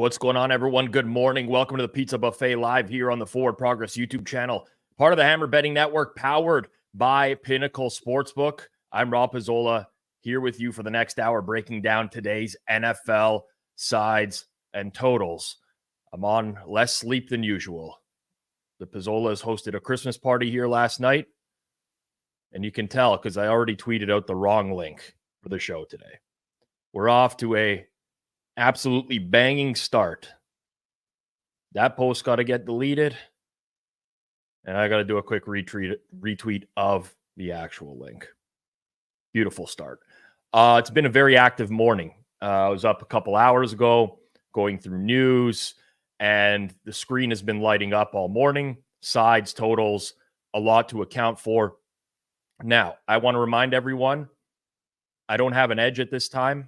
What's going on, everyone? Good morning. Welcome to the Pizza Buffet live here on the Forward Progress YouTube channel, part of the Hammer Betting Network, powered by Pinnacle Sportsbook. I'm Rob Pizzola here with you for the next hour, breaking down today's NFL sides and totals. I'm on less sleep than usual. The Pizzolas hosted a Christmas party here last night, and you can tell because I already tweeted out the wrong link for the show today. We're off to a absolutely banging start. That post got to get deleted, and I got to do a quick retweet of the actual link. Beautiful start. It's been a very active morning. I was up a couple hours ago going through news, and the screen has been lighting up all morning. Sides, totals, a lot to account for. Now, I want to remind everyone, I don't have an edge at this time.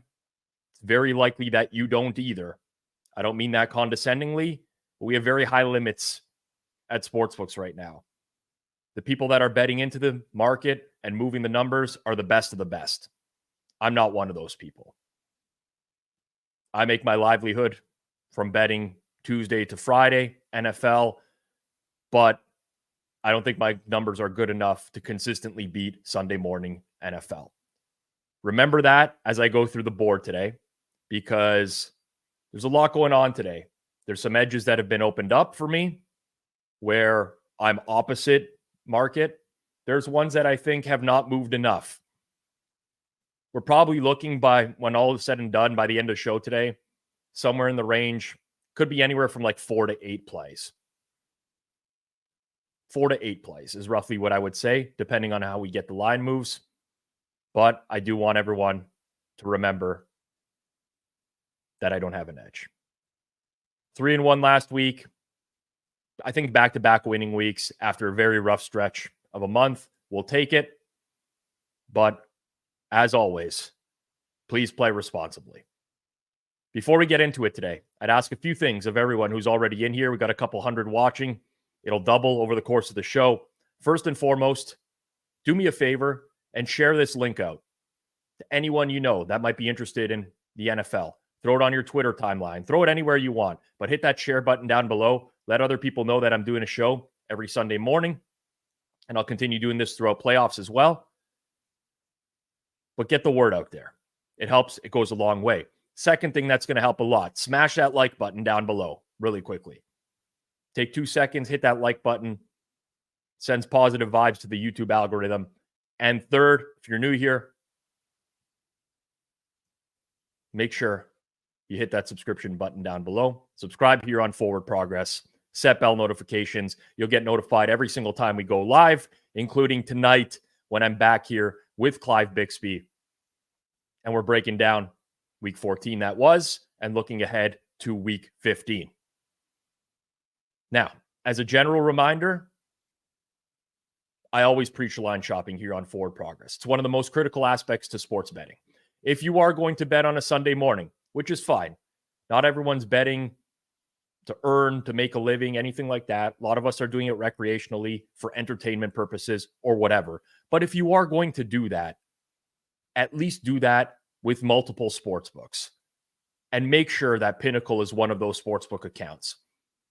Very likely that you don't either. I don't mean that condescendingly, but we have very high limits at sportsbooks right now. The people that are betting into the market and moving the numbers are the best of the best. I'm not one of those people. I make my livelihood from betting Tuesday to Friday, NFL, but I don't think my numbers are good enough to consistently beat Sunday morning NFL. Remember that as I go through the board today, because there's a lot going on today. There's some edges that have been opened up for me where I'm opposite market. There's ones that I think have not moved enough. We're probably looking by, when all is said and done, by the end of the show today, somewhere in the range, could be anywhere from like 4 to 8 plays. 4 to 8 plays is roughly what I would say, depending on how we get the line moves. But I do want everyone to remember that I don't have an edge. 3-1 last week. I think back-to-back winning weeks after a very rough stretch of a month. We'll take it. But as always, please play responsibly. Before we get into it today, I'd ask a few things of everyone who's already in here. We've got a couple hundred watching. It'll double over the course of the show. First and foremost, do me a favor and share this link out to anyone you know that might be interested in the NFL. Throw it on your Twitter timeline. Throw it anywhere you want. But hit that share button down below. Let other people know that I'm doing a show every Sunday morning. And I'll continue doing this throughout playoffs as well. But get the word out there. It helps. It goes a long way. Second thing that's going to help a lot. Smash that like button down below really quickly. Take 2 seconds. Hit that like button. Sends positive vibes to the YouTube algorithm. And third, if you're new here, make sure you hit that subscription button down below. Subscribe here on Forward Progress. Set bell notifications. You'll get notified every single time we go live, including tonight when I'm back here with Clive Bixby. And we're breaking down week 14 that was, and looking ahead to week 15. Now, as a general reminder, I always preach line shopping here on Forward Progress. It's one of the most critical aspects to sports betting. If you are going to bet on a Sunday morning, which is fine. Not everyone's betting to earn, to make a living, anything like that. A lot of us are doing it recreationally for entertainment purposes or whatever. But if you are going to do that, at least do that with multiple sports books. And make sure that Pinnacle is one of those sportsbook accounts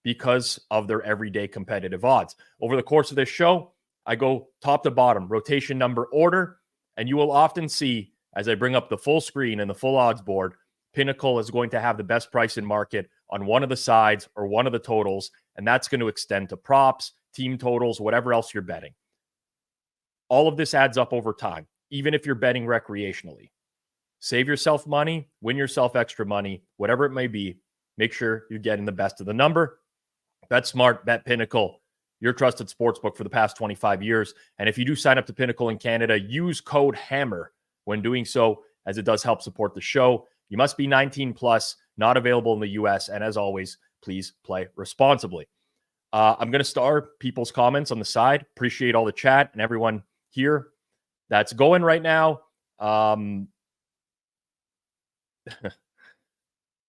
because of their everyday competitive odds. Over the course of this show, I go top to bottom, rotation number order, and you will often see, as I bring up the full screen and the full odds board, Pinnacle is going to have the best price in market on one of the sides or one of the totals, and that's going to extend to props, team totals, whatever else you're betting. All of this adds up over time, even if you're betting recreationally. Save yourself money, win yourself extra money, whatever it may be. Make sure you're getting the best of the number. Bet smart, bet Pinnacle, your trusted sportsbook for the past 25 years. And if you do sign up to Pinnacle in Canada, use code HAMMER when doing so, as it does help support the show. You must be 19 plus, not available in the US. And as always, please play responsibly. I'm going to start people's comments on the side. Appreciate all the chat and everyone here that's going right now. I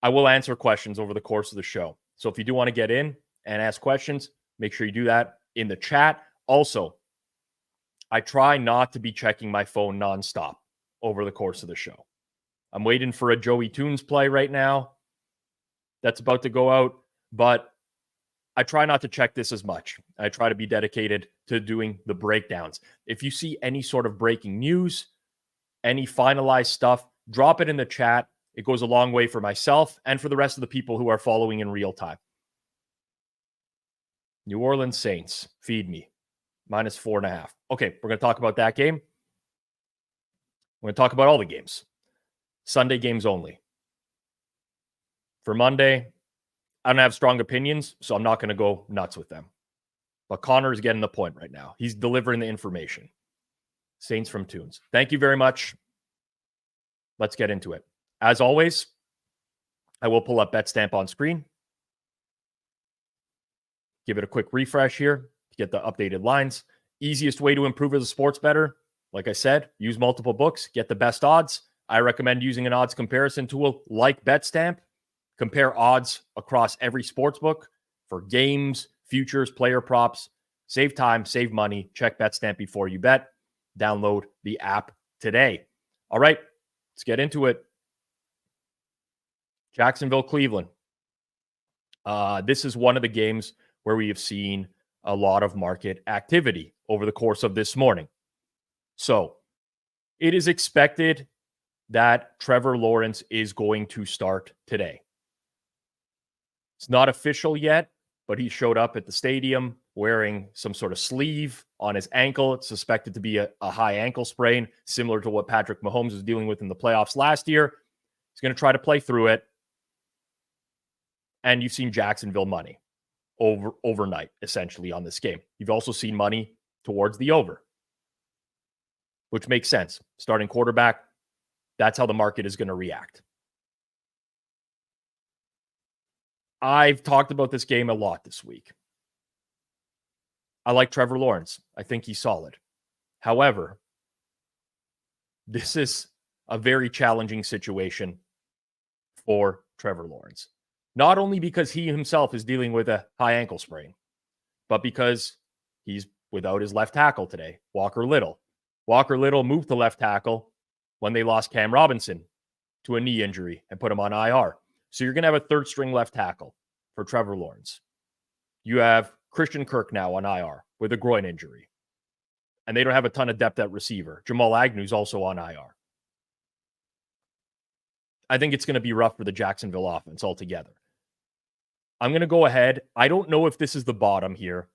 will answer questions over the course of the show. So if you do want to get in and ask questions, make sure you do that in the chat. Also, I try not to be checking my phone nonstop over the course of the show. I'm waiting for a Joey Tunes play right now. that's about to go out, but I try not to check this as much. I try to be dedicated to doing the breakdowns. If you see any sort of breaking news, any finalized stuff, drop it in the chat. It goes a long way for myself and for the rest of the people who are following in real time. New Orleans Saints, feed me. -4.5. Okay, we're going to talk about that game. We're going to talk about all the games. Sunday games only. For Monday, I don't have strong opinions, so I'm not going to go nuts with them. But Connor is getting the point right now. He's delivering the information. Saints from Tunes. Thank you very much. Let's get into it. As always, I will pull up betstamp on screen. Give it a quick refresh here to get the updated lines. Easiest way to improve as a sports bettor, like I said, use multiple books, get the best odds. I recommend using an odds comparison tool like Betstamp. Compare odds across every sports book for games, futures, player props. Save time, save money. Check Betstamp before you bet. Download the app today. All right, let's get into it. Jacksonville, Cleveland. This is one of the games where we have seen a lot of market activity over the course of this morning. So it is expected that Trevor Lawrence is going to start today. It's not official yet, but he showed up at the stadium wearing some sort of sleeve on his ankle. It's suspected to be a high ankle sprain, similar to what Patrick Mahomes was dealing with in the playoffs last year. He's going to try to play through it. And you've seen Jacksonville money overnight, essentially, on this game. You've also seen money towards the over, which makes sense. Starting quarterback, that's how the market is going to react. I've talked about this game a lot this week. I like Trevor Lawrence. I think he's solid. However, this is a very challenging situation for Trevor Lawrence. Not only because he himself is dealing with a high ankle sprain, but because he's without his left tackle today, Walker Little. Walker Little moved to left tackle when they lost Cam Robinson to a knee injury and put him on IR. So you're going to have a third string left tackle for Trevor Lawrence. You have Christian Kirk now on IR with a groin injury. And they don't have a ton of depth at receiver. Jamal Agnew's also on IR. I think it's going to be rough for the Jacksonville offense altogether. I'm going to go ahead. I don't know if this is the bottom here,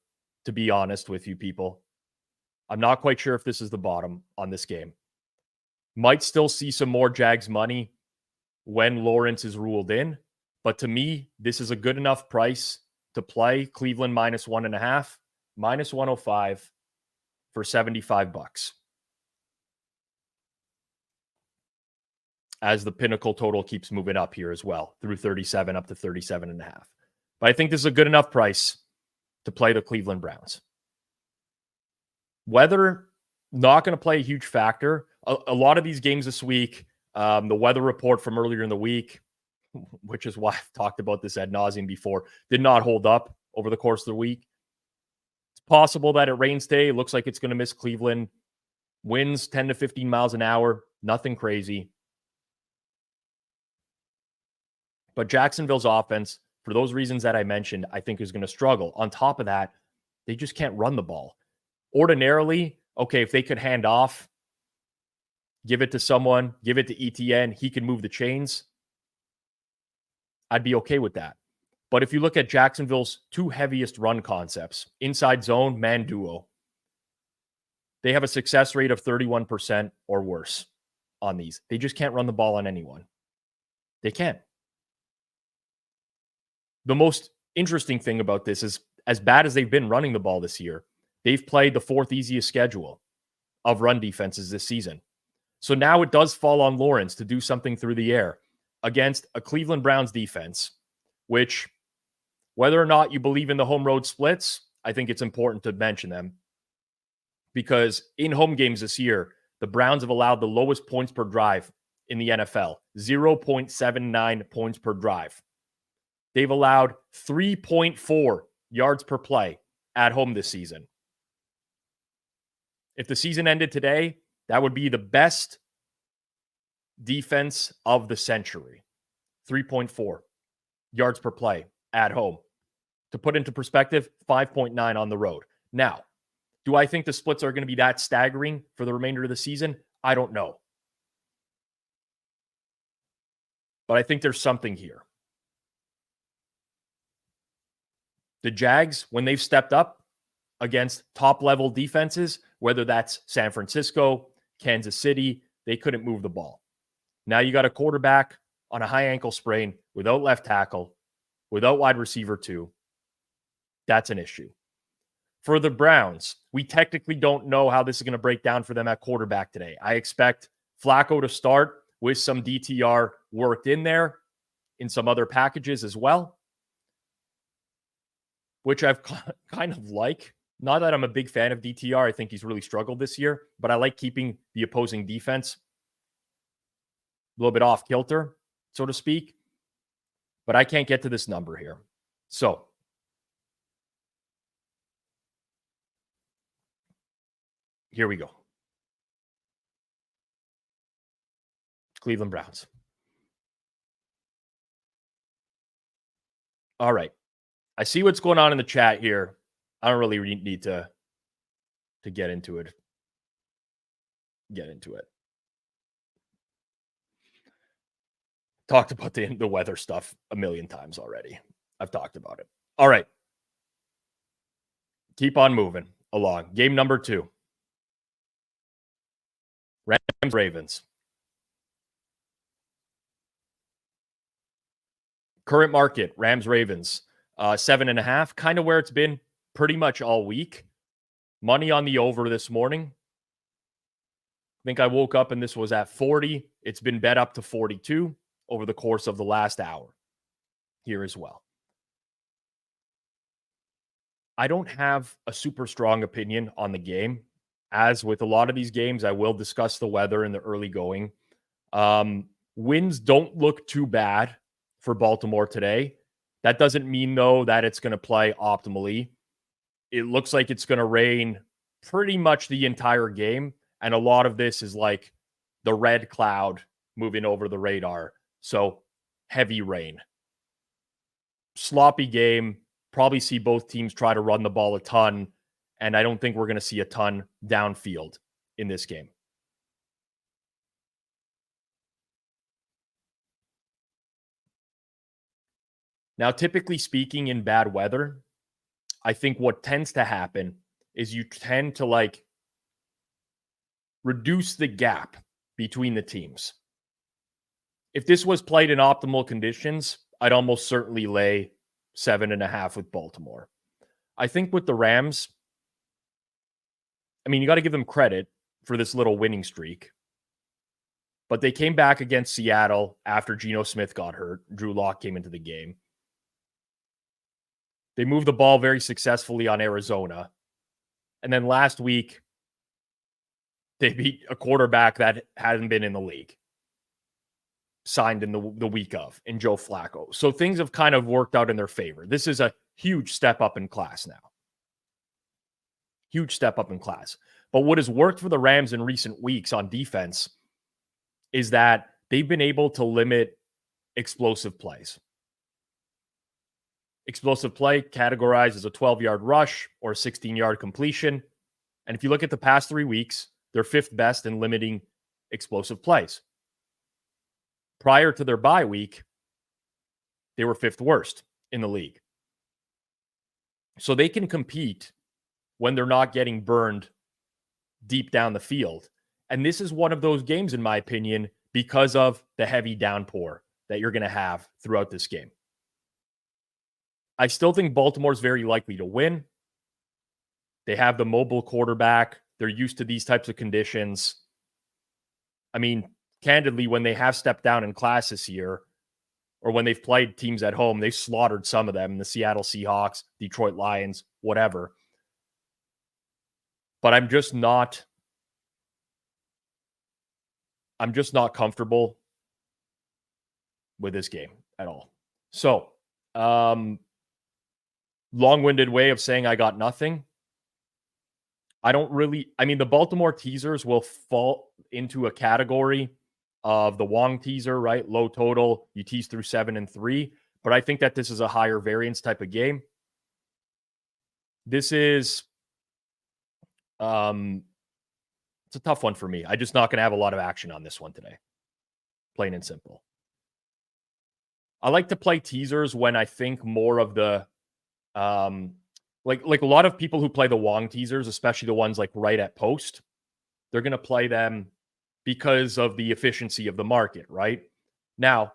to be honest with you people. I'm not quite sure if this is the bottom on this game. Might still see some more Jags money when Lawrence is ruled in. But to me, this is a good enough price to play Cleveland -1.5, -105 for $75. As the Pinnacle total keeps moving up here as well, through 37 up to 37.5. But I think this is a good enough price to play the Cleveland Browns. Weather, not going to play a huge factor. A lot of these games this week, the weather report from earlier in the week, which is why I've talked about this ad nauseum before, did not hold up over the course of the week. It's possible that it rains today. It looks like it's going to miss Cleveland. Winds 10 to 15 miles an hour. Nothing crazy. But Jacksonville's offense, for those reasons that I mentioned, I think is going to struggle. On top of that, they just can't run the ball. Ordinarily, okay, if they could hand off, give it to someone, give it to ETN, he can move the chains, I'd be okay with that. But if you look at Jacksonville's two heaviest run concepts, inside zone, man duo, they have a success rate of 31% or worse on these. They just can't run the ball on anyone. They can't. The most interesting thing about this is, as bad as they've been running the ball this year, they've played the fourth easiest schedule of run defenses this season. So now it does fall on Lawrence to do something through the air against a Cleveland Browns defense, which, whether or not you believe in the home road splits, I think it's important to mention them. Because in home games this year, the Browns have allowed the lowest points per drive in the NFL, 0.79 points per drive. They've allowed 3.4 yards per play at home this season. If the season ended today, that would be the best defense of the century. 3.4. yards per play at home. To put into perspective, 5.9 on the road. Now, do I think the splits are going to be that staggering for the remainder of the season? I don't know. But I think there's something here. The Jags, when they've stepped up against top-level defenses, whether that's San Francisco, Kansas City, they couldn't move the ball. Now you got a quarterback on a high ankle sprain without left tackle, without wide receiver 2. That's an issue. For the Browns, we technically don't know how this is going to break down for them at quarterback today. I expect Flacco to start with some DTR worked in there, in some other packages as well, which I've kind of like. Not that I'm a big fan of DTR. I think he's really struggled this year, but I like keeping the opposing defense a little bit off kilter, so to speak. But I can't get to this number here. So here we go. Cleveland Browns. All right. I see what's going on in the chat here. I don't really need to get into it. Talked about the weather stuff a million times already. I've talked about it. All right. Keep on moving along. Game number 2. Rams Ravens. Current market, Rams Ravens, 7.5, kind of where it's been pretty much all week. Money on the over this morning. I think I woke up and this was at 40. It's been bet up to 42 over the course of the last hour here as well. I don't have a super strong opinion on the game. As with a lot of these games, I will discuss the weather in the early going. Winds don't look too bad for Baltimore today. That doesn't mean, though, that it's going to play optimally. It looks like it's going to rain pretty much the entire game. And a lot of this is like the red cloud moving over the radar. So heavy rain. Sloppy game. Probably see both teams try to run the ball a ton. And I don't think we're going to see a ton downfield in this game. Now, typically speaking, in bad weather, I think what tends to happen is you tend to reduce the gap between the teams. If this was played in optimal conditions, I'd almost certainly lay 7.5 with Baltimore. I think with the Rams, I mean, you got to give them credit for this little winning streak. But they came back against Seattle after Geno Smith got hurt. Drew Lock came into the game. They moved the ball very successfully on Arizona. And then last week, they beat a quarterback that hadn't been in the league. Signed in the week of, in Joe Flacco. So things have kind of worked out in their favor. This is a huge step up in class now. Huge step up in class. But what has worked for the Rams in recent weeks on defense is that they've been able to limit explosive plays. Explosive play categorized as a 12-yard rush or a 16-yard completion. And if you look at the past 3 weeks, they're 5th best in limiting explosive plays. Prior to their bye week, they were 5th worst in the league. So they can compete when they're not getting burned deep down the field. And this is one of those games, in my opinion, because of the heavy downpour that you're going to have throughout this game. I still think Baltimore's very likely to win. They have the mobile quarterback. They're used to these types of conditions. I mean, candidly, when they have stepped down in class this year, or when they've played teams at home, they've slaughtered some of them, the Seattle Seahawks, Detroit Lions, whatever. But I'm just not comfortable with this game at all. So, long-winded way of saying I got nothing. The Baltimore teasers will fall into a category of the Wong teaser, right? Low total, you tease through 7 and 3. but I think that this is a higher variance type of game. This is it's a tough one for me. I'm just not going to have a lot of action on this one today. Plain and simple. I like to play teasers when I think more of the like a lot of people who play the Wong teasers, especially the ones like right at post, they're going to play them because of the efficiency of the market, right? Now,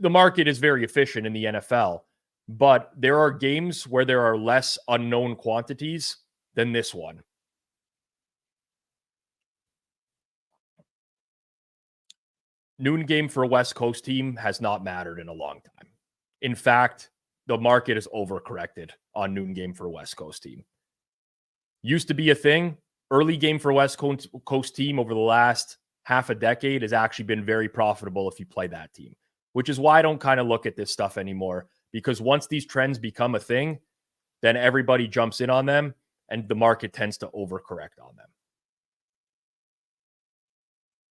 the market is very efficient in the NFL, but there are games where there are less unknown quantities than this one. Noon game for a West Coast team has not mattered in a long time. In fact, the market is overcorrected on noon game for a West Coast team. Used to be a thing. Early game for a West Coast team over the last half a decade has actually been very profitable if you play that team, which is why I don't kind of look at this stuff anymore, because once these trends become a thing, then everybody jumps in on them and the market tends to overcorrect on them.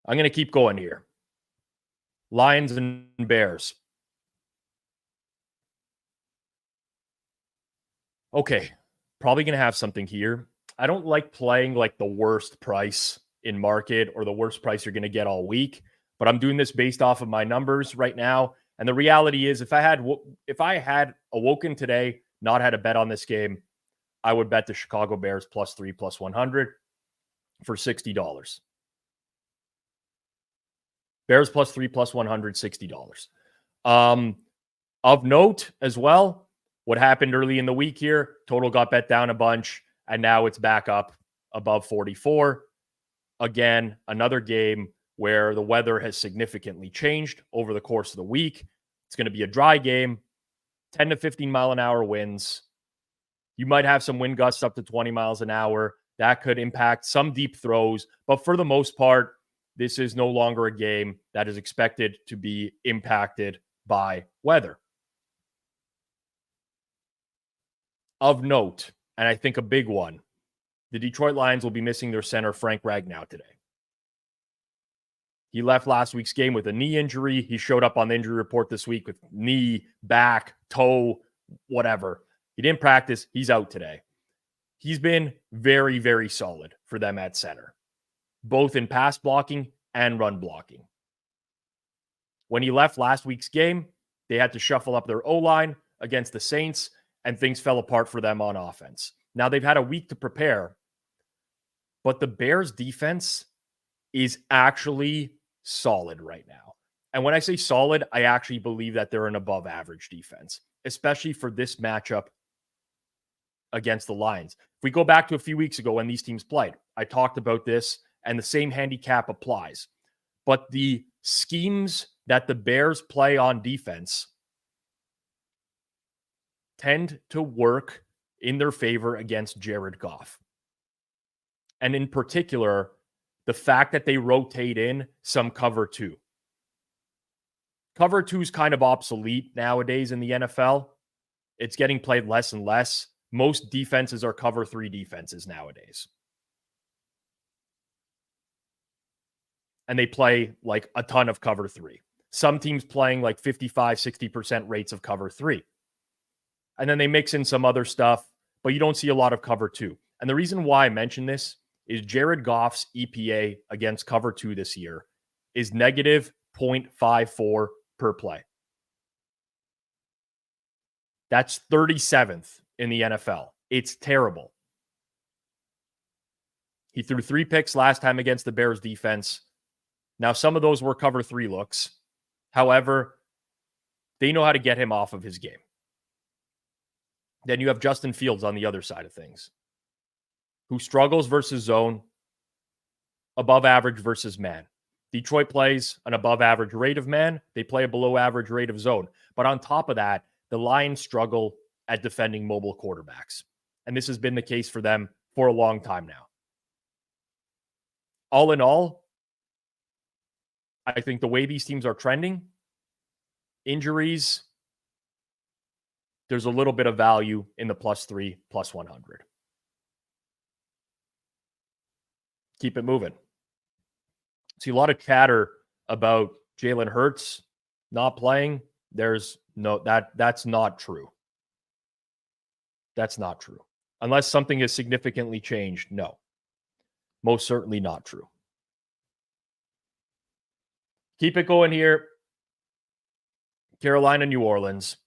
I'm going to keep going here. Lions and Bears. Okay, probably going to have something here. I don't like playing like the worst price in market or the worst price you're going to get all week, but I'm doing this based off of my numbers right now. And the reality is if I had awoken today, not had a bet on this game, I would bet the Chicago Bears +3 +100 for $60. Bears +3 +100, $60. Of note as well, what happened early in the week here, total got bet down a bunch, and now it's back up above 44. Again, another game where the weather has significantly changed over the course of the week. It's going to be a dry game, 10 to 15 mile an hour winds. You might have some wind gusts up to 20 miles an hour. That could impact some deep throws, but for the most part, this is no longer a game that is expected to be impacted by weather. Of note, and I think a big one, the Detroit Lions will be missing their center, Frank Ragnow, today. He left last week's game with a knee injury. He showed up on the injury report this week with knee, back, toe, whatever. He didn't practice. He's out today. He's been very, very solid for them at center, both in pass blocking and run blocking. When he left last week's game, they had to shuffle up their O-line against the Saints, and things fell apart for them on offense. Now they've had a week to prepare, but the Bears defense is actually solid right now. And when I say solid, I actually believe that they're an above average defense, especially for this matchup against the Lions. If we go back to a few weeks ago when these teams played, I talked about this and the same handicap applies. But the schemes that the Bears play on defense tend to work in their favor against Jared Goff. And in particular, the fact that they rotate in some cover two. Cover two is kind of obsolete nowadays in the NFL. It's getting played less and less. Most defenses are cover three defenses nowadays. And they play like a ton of cover three. Some teams playing like 55, 60% rates of cover three. And then they mix in some other stuff, but you don't see a lot of cover two. And the reason why I mention this is Jared Goff's EPA against cover two this year is negative 0.54 per play. That's 37th in the NFL. It's terrible. He threw 3 picks last time against the Bears defense. Now, some of those were cover three looks. However, they know how to get him off of his game. Then you have Justin Fields on the other side of things, who struggles versus zone, above average versus man. Detroit plays an above average rate of man. They play a below average rate of zone. But on top of that, the Lions struggle at defending mobile quarterbacks. And this has been the case for them for a long time now. All in all, I think the way these teams are trending, injuries, there's a little bit of value in the +3, +100. Keep it moving. See a lot of chatter about Jalen Hurts not playing. There's No, that's not true. That's not true. Unless something has significantly changed, no. Most certainly not true. Keep it going here. Carolina, New Orleans.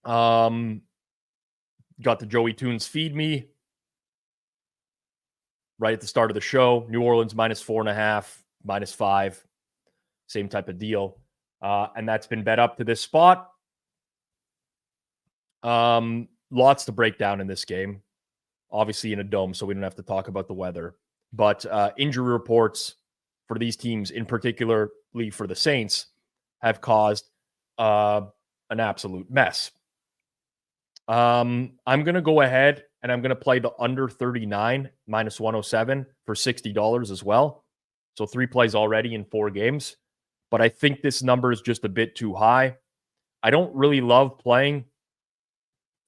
Got the Joey Tunes feed me right at the start of the show. New Orleans -4.5, -5. Same type of deal. And that's been bet up to this spot. Lots to break down in this game. Obviously in a dome, so we don't have to talk about the weather. But injury reports for these teams, in particularly for the Saints, have caused an absolute mess. I'm going to go ahead and I'm going to play the under 39 -107 for $60 as well. So 3 plays already in 4 games. But I think this number is just a bit too high. I don't really love playing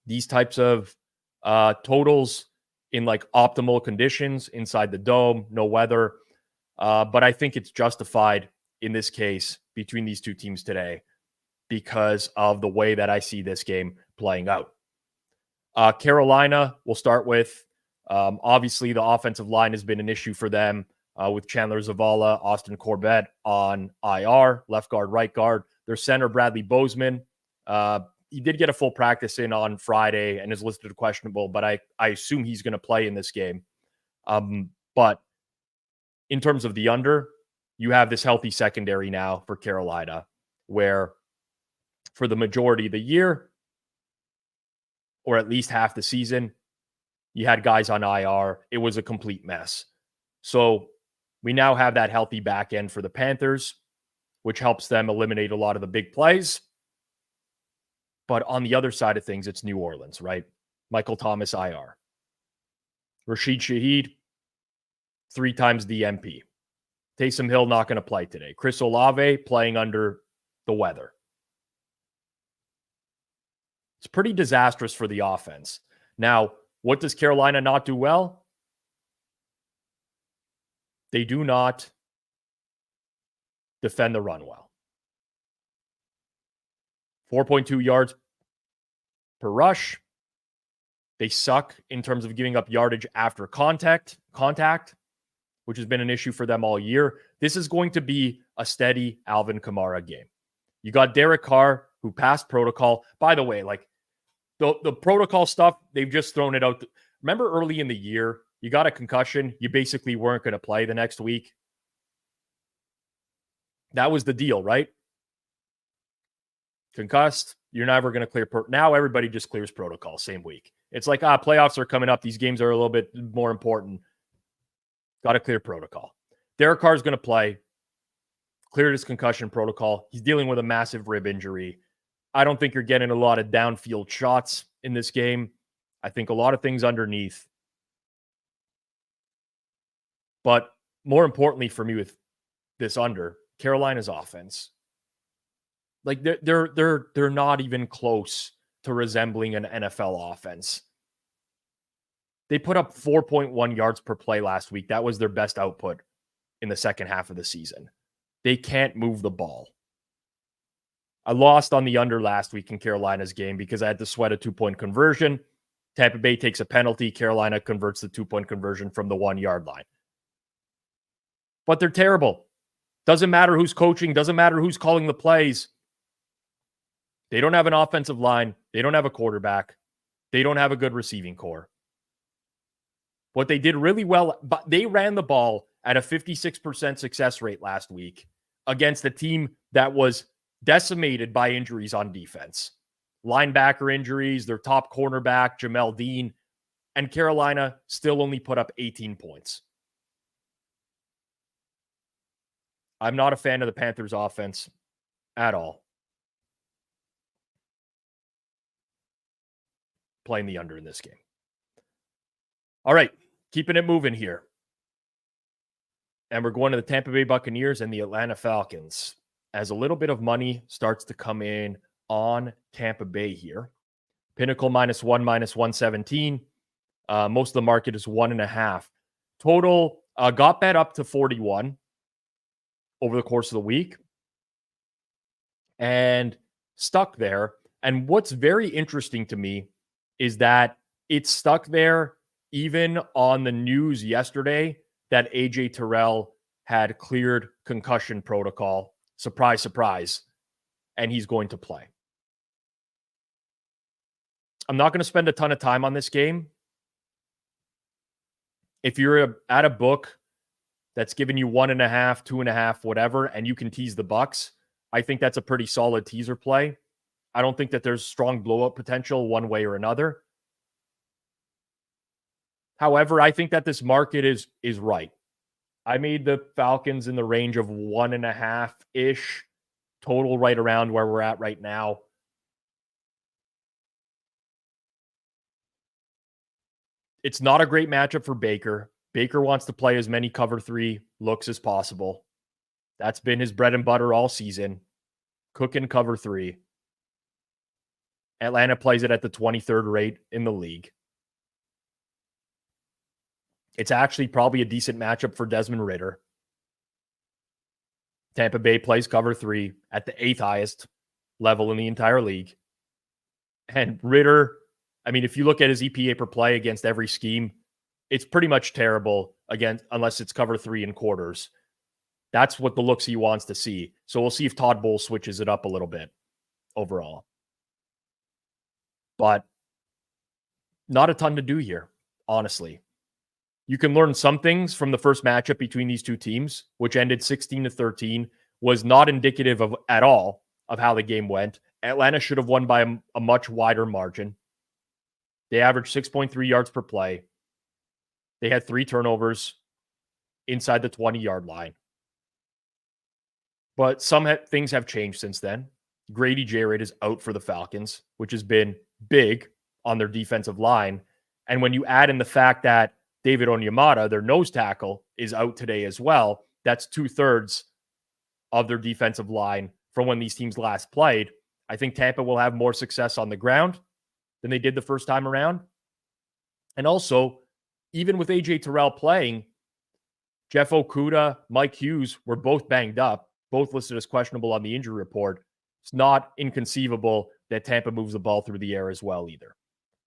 these types of totals in like optimal conditions inside the dome, no weather. But I think it's justified in this case between these two teams today because of the way that I see this game playing out. Carolina, we'll start with. Obviously, the offensive line has been an issue for them with Chandler Zavala, Austin Corbett on IR, left guard, right guard. Their center, Bradley Bozeman, he did get a full practice in on Friday and is listed as questionable, but I assume he's going to play in this game. But in terms of the under, you have this healthy secondary now for Carolina, where for the majority of the year, or at least half the season, you had guys on IR. It was a complete mess. So we now have that healthy back end for the Panthers, which helps them eliminate a lot of the big plays. But on the other side of things, it's New Orleans, right? Michael Thomas IR. Rashid Shaheed, 3 times the MP. Taysom Hill not going to play today. Chris Olave playing under the weather. It's pretty disastrous for the offense. Now, what does Carolina not do well? They do not defend the run well. 4.2 yards per rush. They suck in terms of giving up yardage after contact, which has been an issue for them all year. This is going to be a steady Alvin Kamara game. You got Derek Carr, who passed protocol. By the way, like the protocol stuff, they've just thrown it out. Remember early in the year, you got a concussion, you basically weren't going to play the next week. That was the deal, right? Concussed, you're never going to clear. Now everybody just clears protocol same week. It's like, playoffs are coming up. These games are a little bit more important. Got to clear protocol. Derek Carr is going to play. Cleared his concussion protocol. He's dealing with a massive rib injury. I don't think you're getting a lot of downfield shots in this game. I think a lot of things underneath. But more importantly for me with this under, Carolina's offense. Like they're not even close to resembling an NFL offense. They put up 4.1 yards per play last week. That was their best output in the second half of the season. They can't move the ball. I lost on the under last week in Carolina's game because I had to sweat a 2-point conversion. Tampa Bay takes a penalty. Carolina converts the 2-point conversion from the 1-yard line. But they're terrible. Doesn't matter who's coaching. Doesn't matter who's calling the plays. They don't have an offensive line. They don't have a quarterback. They don't have a good receiving core. What they did really well, but they ran the ball at a 56% success rate last week against a team that was decimated by injuries on defense. Linebacker injuries, their top cornerback, Jamel Dean, and Carolina still only put up 18 points. I'm not a fan of the Panthers offense at all. Playing the under in this game. All right, keeping it moving here. And we're going to the Tampa Bay Buccaneers and the Atlanta Falcons as a little bit of money starts to come in on Tampa Bay here. Pinnacle -1, -117. Most of the market is 1.5. Total got bet up to 41 over the course of the week. And stuck there. And what's very interesting to me is that it's stuck there even on the news yesterday that AJ Terrell had cleared concussion protocol. Surprise, surprise. And he's going to play. I'm not going to spend a ton of time on this game. If you're at a book that's giving you 1.5, 2.5, whatever, and you can tease the Bucks, I think that's a pretty solid teaser play. I don't think that there's strong blowout potential one way or another. However, I think that this market is right. I made the Falcons in the range of 1.5-ish total, right around where we're at right now. It's not a great matchup for Baker. Baker wants to play as many cover 3 looks as possible. That's been his bread and butter all season. Cook and cover 3. Atlanta plays it at the 23rd rate in the league. It's actually probably a decent matchup for Desmond Ridder. Tampa Bay plays cover 3 at the 8th highest level in the entire league. And Ridder, I mean, if you look at his EPA per play against every scheme, it's pretty much terrible again, unless it's cover 3 and quarters. That's what the looks he wants to see. So we'll see if Todd Bowles switches it up a little bit overall. But not a ton to do here, honestly. You can learn some things from the first matchup between these two teams, which ended 16-13, was not indicative of at all of how the game went. Atlanta should have won by a much wider margin. They averaged 6.3 yards per play. They had 3 turnovers inside the 20-yard line. But some things have changed since then. Grady Jarrett is out for the Falcons, which has been big on their defensive line. And when you add in the fact that David Onyemata, their nose tackle, is out today as well, that's 2/3 of their defensive line from when these teams last played. I think Tampa will have more success on the ground than they did the first time around. And also, even with AJ Terrell playing, Jeff Okudah, Mike Hughes were both banged up, both listed as questionable on the injury report. It's not inconceivable that Tampa moves the ball through the air as well either.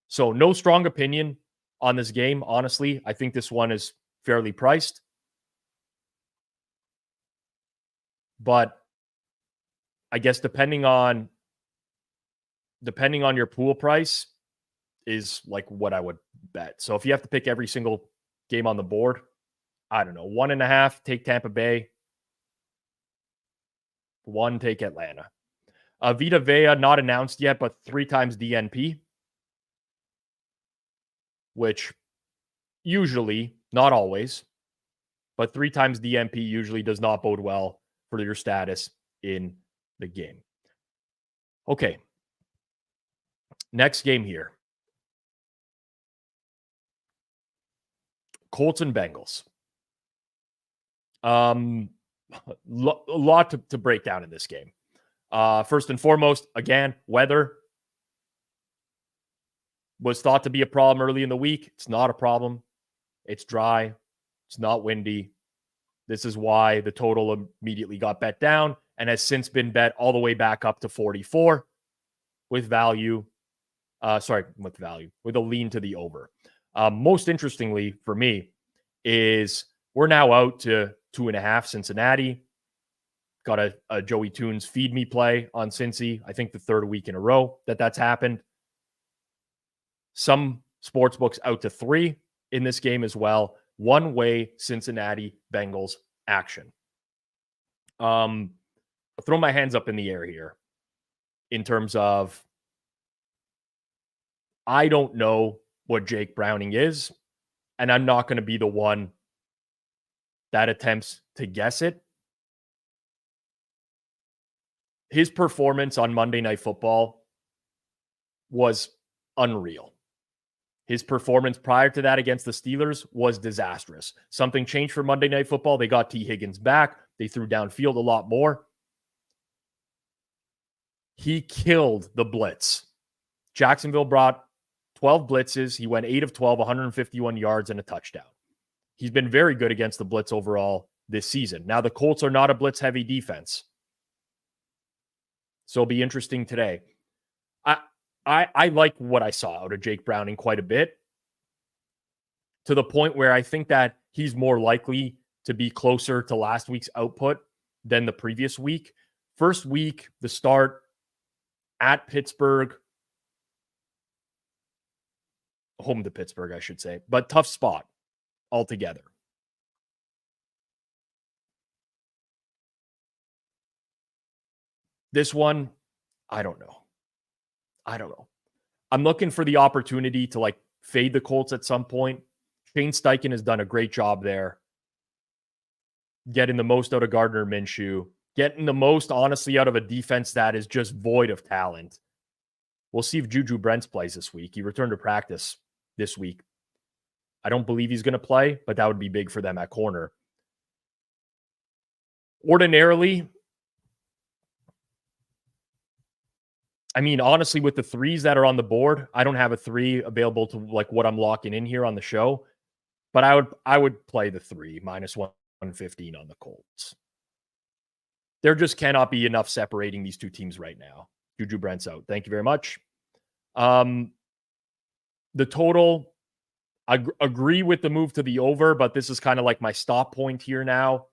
So no strong opinion on this game, honestly. I think this one is fairly priced. But I guess depending on your pool price is like what I would bet. So if you have to pick every single game on the board, I don't know, 1.5, take Tampa Bay. 1, take Atlanta. Vita Vea, not announced yet, but 3 times DNP, which usually, not always, but 3 times DNP usually does not bode well for your status in the game. Okay. Next game here. Colts and Bengals. A lot to break down in this game. First and foremost, again, weather was thought to be a problem early in the week. It's not a problem. It's dry. It's not windy. This is why the total immediately got bet down and has since been bet all the way back up to 44 with value. With a lean to the over. Most interestingly for me is we're now out to 2.5 Cincinnati. Got a Joey Tunes feed me play on Cincy. I think the 3rd week in a row that's happened. Some sports books out to 3 in this game as well. One-way Cincinnati Bengals action. I'll throw my hands up in the air here in terms of I don't know what Jake Browning is, and I'm not going to be the one that attempts to guess it. His performance on Monday Night Football was unreal. His performance prior to that against the Steelers was disastrous. Something changed for Monday Night Football. They got T. Higgins back. They threw downfield a lot more. He killed the blitz. Jacksonville brought 12 blitzes. He went 8 of 12, 151 yards and a touchdown. He's been very good against the blitz overall this season. Now, the Colts are not a blitz-heavy defense. So it'll be interesting today. I like what I saw out of Jake Browning quite a bit, to the point where I think that he's more likely to be closer to last week's output than the previous week. First week, the start at Pittsburgh, home to Pittsburgh, I should say, but tough spot altogether. This one, I don't know. I'm looking for the opportunity to like fade the Colts at some point. Shane Steichen has done a great job there, getting the most out of Gardner Minshew, getting the most, honestly, out of a defense that is just void of talent. We'll see if Juju Brents plays this week. He returned to practice this week. I don't believe he's going to play, but that would be big for them at corner. Ordinarily, I mean, honestly, with the threes that are on the board, I don't have a three available to like what I'm locking in here on the show, but I would play the three minus 115 on the Colts. There just cannot be enough separating these two teams right now. Juju Brent's out. Thank you very much. The total, I agree with the move to the over, but this is kind of like my stop point here now.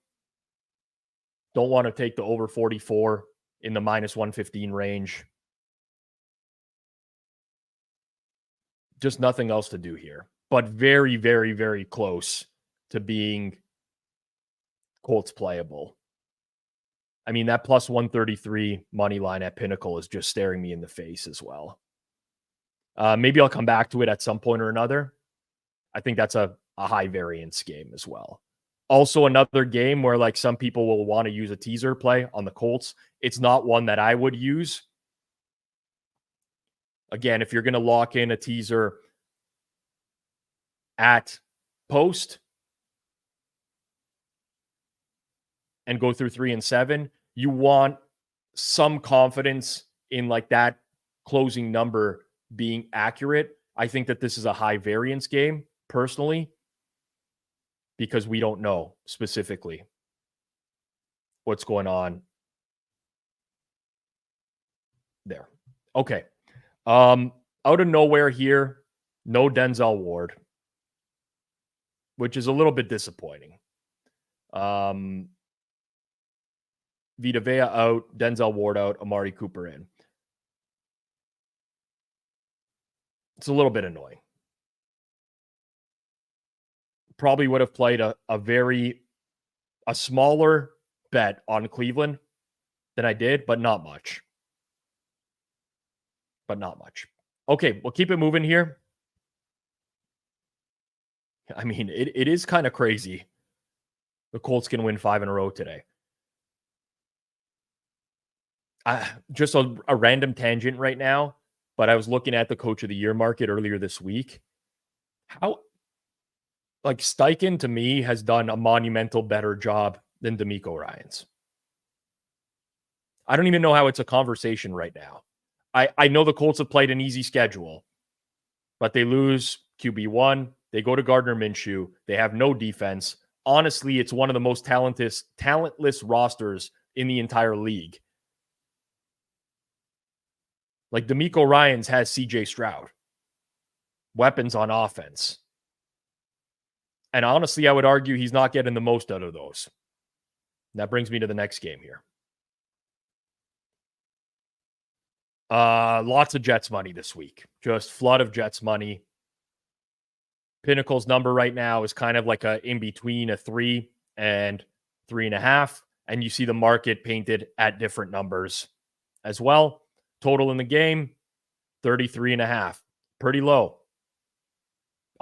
Don't want to take the over 44 in the minus 115 range. Just nothing else to do here, but very, very, very close to being Colts playable. I mean, that plus 133 money line at Pinnacle is just staring me in the face as well. Maybe I'll come back to it at some point or another. I think that's a high variance game as well. Also, another game where like some people will want to use a teaser play on the Colts. It's not one that I would use. Again, if you're going to lock in a teaser at post and go through 3 and 7, you want some confidence in like that closing number being accurate. I think that this is a high variance game personally, because we don't know specifically what's going on there. Okay. Out of nowhere here, no Denzel Ward, which is a little bit disappointing. Vita Vea out, Denzel Ward out, Amari Cooper in. It's a little bit annoying. Probably would have played a smaller bet on Cleveland than I did, but not much. Okay, we'll keep it moving here. I mean, it is kind of crazy. The Colts can win 5 in a row today. Just a random tangent right now, but I was looking at the Coach of the Year market earlier this week. How, like, Steichen to me has done a monumental better job than DeMeco Ryans. I don't even know how it's a conversation right now. I know the Colts have played an easy schedule, but they lose QB1. They go to Gardner Minshew. They have no defense. Honestly, it's one of the most talentless rosters in the entire league. Like, DeMeco Ryans has CJ Stroud. Weapons on offense. And honestly, I would argue he's not getting the most out of those. And that brings me to the next game here. Lots of Jets money this week. Just flood of Jets money. Pinnacle's number right now is kind of like a in between a 3 and 3.5. And you see the market painted at different numbers as well. Total in the game, 33.5. Pretty low.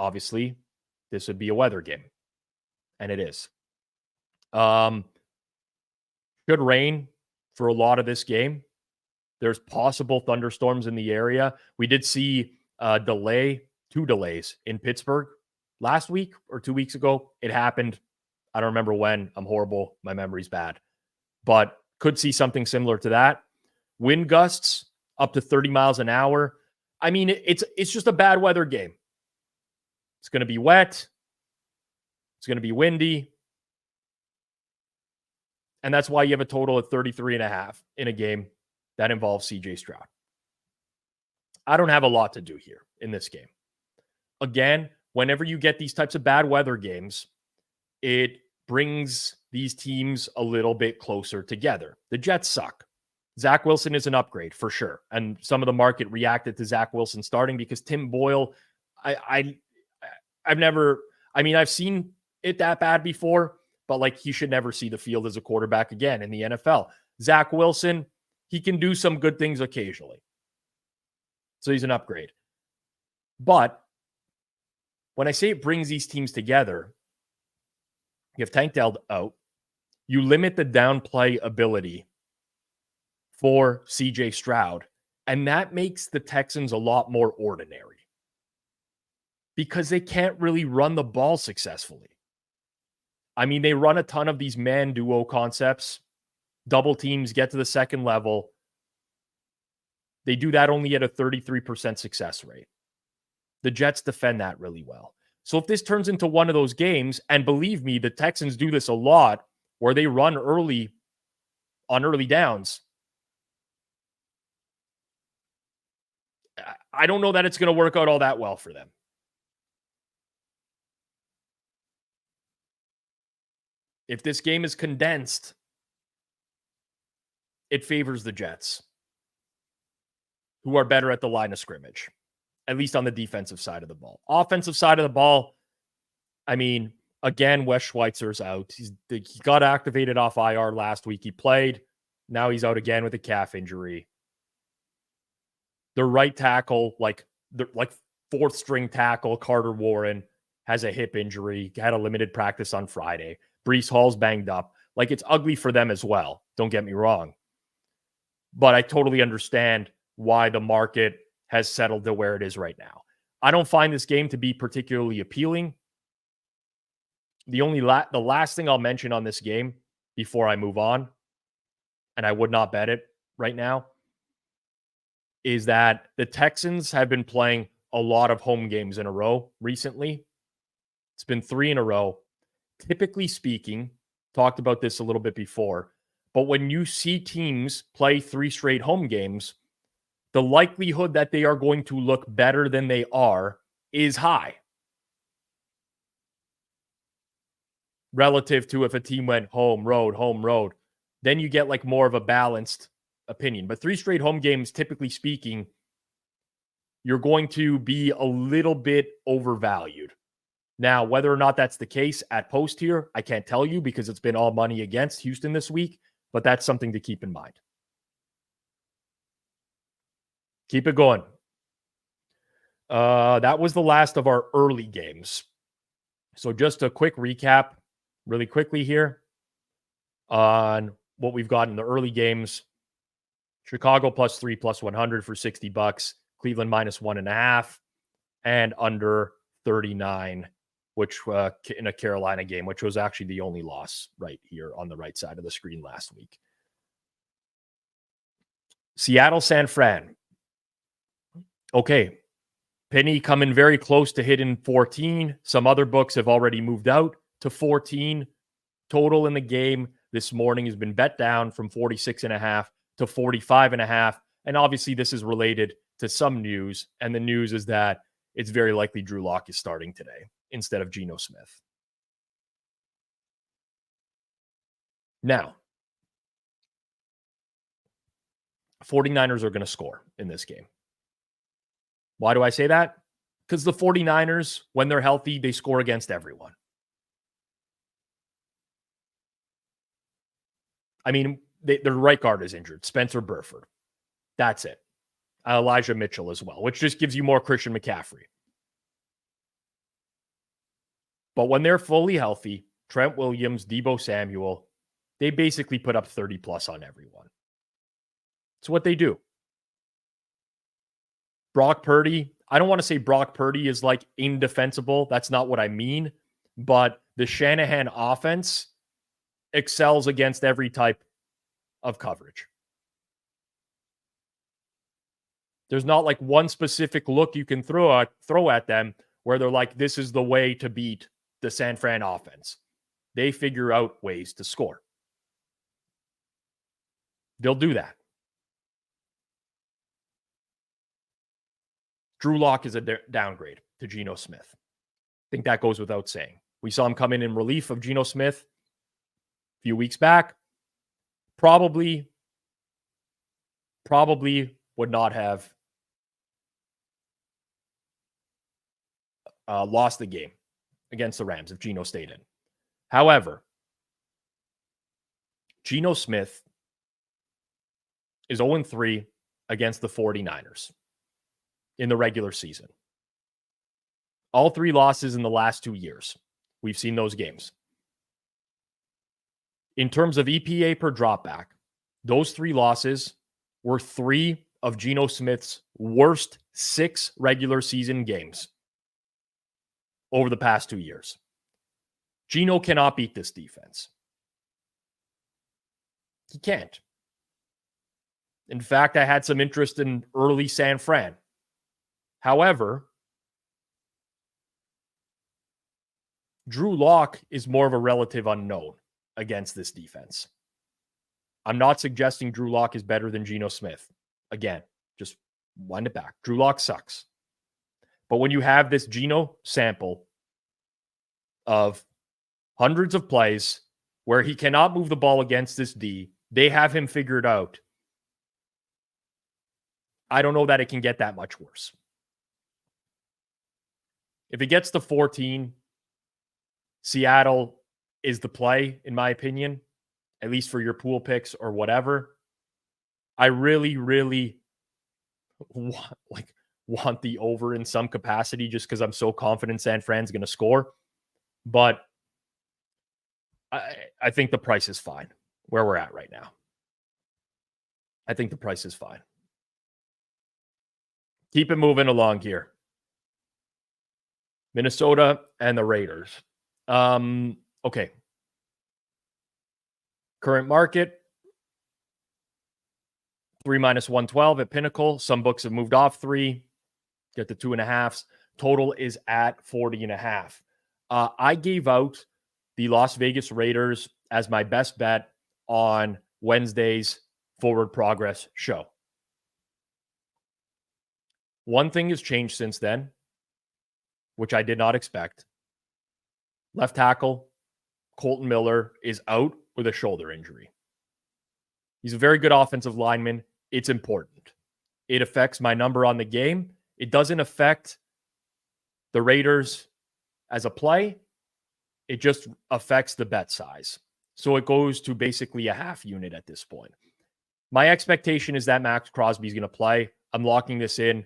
Obviously, this would be a weather game. And it is. Should rain for a lot of this game. There's possible thunderstorms in the area. We did see a delay, 2 delays in Pittsburgh last week or 2 weeks ago. It happened. I don't remember when. I'm horrible. My memory's bad. But could see something similar to that. Wind gusts up to 30 miles an hour. I mean, it's just a bad weather game. It's going to be wet. It's going to be windy. And that's why you have a total of 33.5 in a game that involves CJ Stroud. I don't have a lot to do here in this game. Again, whenever you get these types of bad weather games, it brings these teams a little bit closer together. The Jets suck. Zach Wilson is an upgrade for sure. And some of the market reacted to Zach Wilson starting because Tim Boyle, I've seen it that bad before, but like he should never see the field as a quarterback again in the NFL. Zach Wilson, he can do some good things occasionally. So he's an upgrade. But when I say it brings these teams together, you have Tank Dell out. You limit the downplay ability for CJ Stroud, and that makes the Texans a lot more ordinary because they can't really run the ball successfully. I mean, they run a ton of these man duo concepts, double teams, get to the second level. They do that only at a 33% success rate. The Jets defend that really well. So if this turns into one of those games, and believe me, the Texans do this a lot, where they run early on early downs, I don't know that it's going to work out all that well for them. If this game is condensed, it favors the Jets, who are better at the line of scrimmage, at least on the defensive side of the ball. Offensive side of the ball, I mean, again, Wes Schweitzer's out. He got activated off IR last week. He played. Now he's out again with a calf injury. The right tackle, like fourth string tackle, Carter Warren, has a hip injury, had a limited practice on Friday. Breece Hall's banged up. Like, it's ugly for them as well. Don't get me wrong. But I totally understand why the market has settled to where it is right now. I don't find this game to be particularly appealing. The last thing I'll mention on this game before I move on, and I would not bet it right now, is that the Texans have been playing a lot of home games in a row recently. It's been 3 in a row. Typically speaking, talked about this a little bit before, but when you see teams play 3 straight home games, the likelihood that they are going to look better than they are is high. Relative to if a team went home, road, then you get like more of a balanced opinion. But 3 straight home games, typically speaking, you're going to be a little bit overvalued. Now, whether or not that's the case at post here, I can't tell you because it's been all money against Houston this week, but that's something to keep in mind. Keep it going. That was the last of our early games. So just a quick recap really quickly here on what we've got in the early games. Chicago +3, +100 for $60. Cleveland -1.5 and under 39, which in a Carolina game, which was actually the only loss right here on the right side of the screen last week. Seattle, San Fran. Okay. Penny coming very close to hitting 14. Some other books have already moved out to 14. Total in the game this morning has been bet down from 46.5 to 45.5. And obviously this is related to some news. And the news is that it's very likely Drew Lock is starting today instead of Geno Smith. Now, 49ers are going to score in this game. Why do I say that? Because the 49ers, when they're healthy, they score against everyone. I mean, their right guard is injured. Spencer Burford. That's it. Elijah Mitchell as well, which just gives you more Christian McCaffrey. But when they're fully healthy, Trent Williams, Deebo Samuel, they basically put up 30 plus on everyone. It's what they do. Brock Purdy, I don't want to say Brock Purdy is like indefensible. That's not what I mean. But the Shanahan offense excels against every type of coverage. There's not like one specific look you can throw at them where they're like, this is the way to beat the San Fran offense. They figure out ways to score. They'll do that. Drew Lock is a downgrade to Geno Smith. I think that goes without saying. We saw him come in relief of Geno Smith a few weeks back. Probably would not have lost the game against the Rams if Geno stayed in. However, Geno Smith is 0-3 against the 49ers in the regular season. All 3 losses in the last 2 years. We've seen those games. In terms of EPA per dropback, those 3 losses were 3 of Geno Smith's worst 6 regular season games over the past 2 years. Geno cannot beat this defense. He can't. In fact, I had some interest in early San Fran. However, Drew Lock is more of a relative unknown against this defense. I'm not suggesting Drew Lock is better than Geno Smith. Again, just wind it back. Drew Lock sucks. But when you have this Geno sample of hundreds of plays where he cannot move the ball against this D, they have him figured out. I don't know that it can get that much worse. If it gets to 14, Seattle is the play, in my opinion, at least for your pool picks or whatever. I really, really want the over in some capacity just because I'm so confident San Fran's going to score. But I think the price is fine where we're at right now. I think the price is fine. Keep it moving along here. Minnesota and the Raiders. Okay. Current market, 3 minus 112 at Pinnacle. Some books have moved off 3. Get the 2.5s. Total is at 40.5. I gave out the Las Vegas Raiders as my best bet on Wednesday's Forward Progress show. One thing has changed since then, which I did not expect. Left tackle Colton Miller is out with a shoulder injury. He's a very good offensive lineman. It's important. It affects my number on the game. It doesn't affect the Raiders as a play. It just affects the bet size. So it goes to basically a half unit at this point. My expectation is that Max Crosby is going to play. I'm locking this in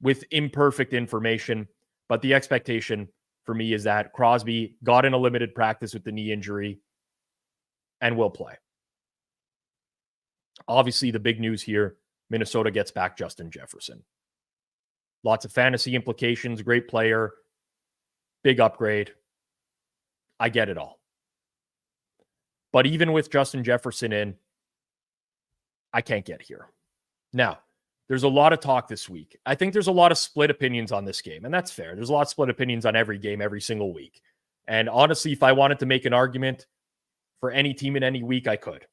with imperfect information, but the expectation for me is that Crosby got in a limited practice with the knee injury and will play. Obviously, the big news here, Minnesota gets back Justin Jefferson. Lots of fantasy implications, great player, big upgrade. I get it all. But even with Justin Jefferson in, I can't get here. Now, there's a lot of talk this week. I think there's a lot of split opinions on this game, and that's fair. There's a lot of split opinions on every game, every single week. And honestly, if I wanted to make an argument for any team in any week, I could.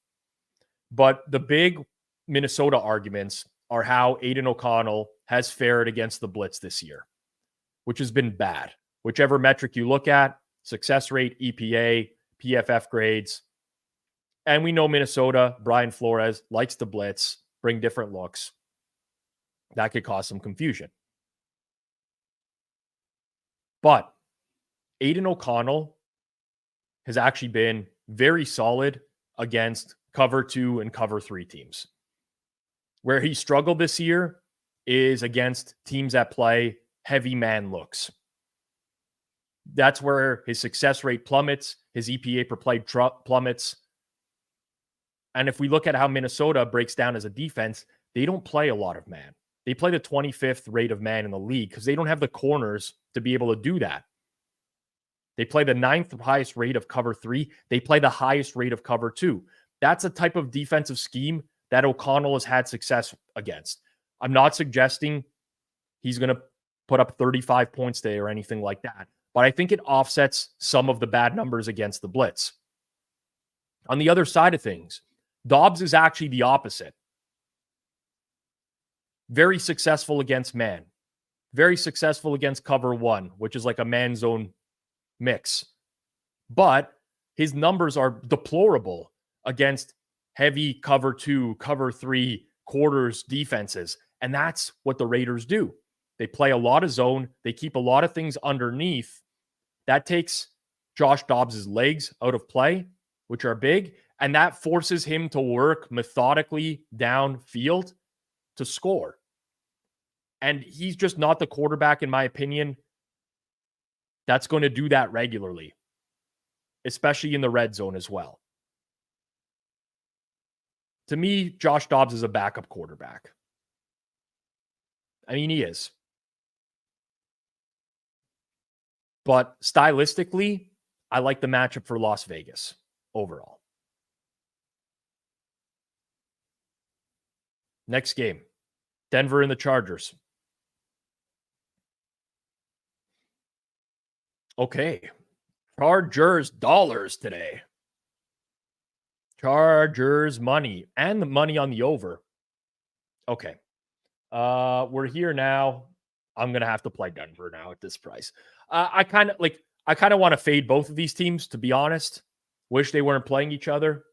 But the big Minnesota arguments are how Aiden O'Connell has fared against the blitz this year, which has been bad. Whichever metric you look at, success rate, EPA, PFF grades. And we know Minnesota, Brian Flores, likes to blitz, bring different looks. That could cause some confusion. But Aiden O'Connell has actually been very solid against cover 2 and cover 3 teams. Where he struggled this year is against teams that play heavy man looks. That's where his success rate plummets, his EPA per play plummets. And if we look at how Minnesota breaks down as a defense, they don't play a lot of man. They play the 25th rate of man in the league because they don't have the corners to be able to do that. They play the 9th highest rate of cover 3. They play the highest rate of cover 2. That's a type of defensive scheme that O'Connell has had success against. I'm not suggesting he's going to put up 35 points today or anything like that, but I think it offsets some of the bad numbers against the blitz. On the other side of things, Dobbs is actually the opposite. Very successful against man. Very successful against cover one, which is like a man zone mix. But his numbers are deplorable against heavy cover two, cover three, quarters defenses. And that's what the Raiders do. They play a lot of zone. They keep a lot of things underneath. That takes Josh Dobbs' legs out of play, which are big. And that forces him to work methodically downfield to score. And he's just not the quarterback, in my opinion, that's going to do that regularly, especially in the red zone as well. To me, Josh Dobbs is a backup quarterback. I mean, he is. But stylistically, I like the matchup for Las Vegas overall. Next game, Denver and the Chargers. Okay, Chargers dollars today. Chargers money and the money on the over. Okay. We're here now. I'm going to have to play Denver now at this price. I kind of want to fade both of these teams, to be honest. Wish they weren't playing each other.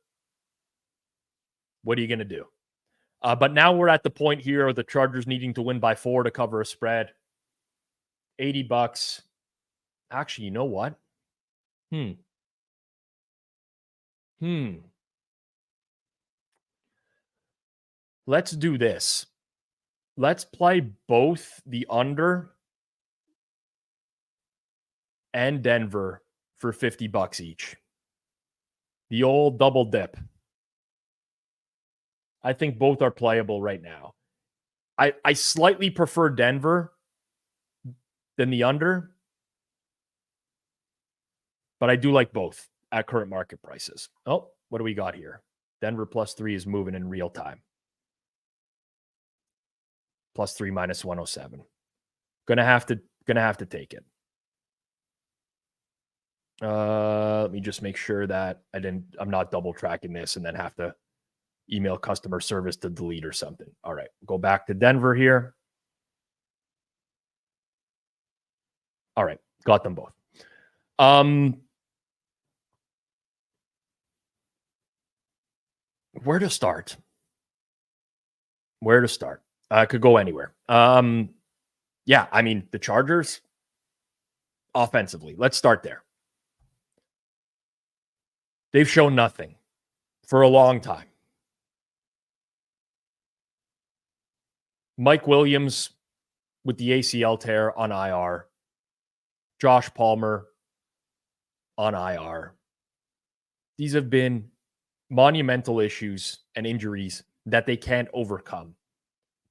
What are you going to do? But now we're at the point here of the Chargers needing to win by 4 to cover a spread. $80. Actually, you know what? Let's do this. Let's play both the under and Denver for $50 each. The old double dip. I think both are playable right now. I slightly prefer Denver than the under, but I do like both at current market prices. Oh, what do we got here? Denver +3 is moving in real time. +3 -107. Gonna have to take it. Let me just make sure that I'm not double tracking this and then have to email customer service to delete or something. All right, go back to Denver here. All right, got them both. Where to start? Could go anywhere. Yeah, I mean, the Chargers offensively. Let's start there. They've shown nothing for a long time. Mike Williams with the ACL tear on IR. Josh Palmer on IR. These have been monumental issues and injuries that they can't overcome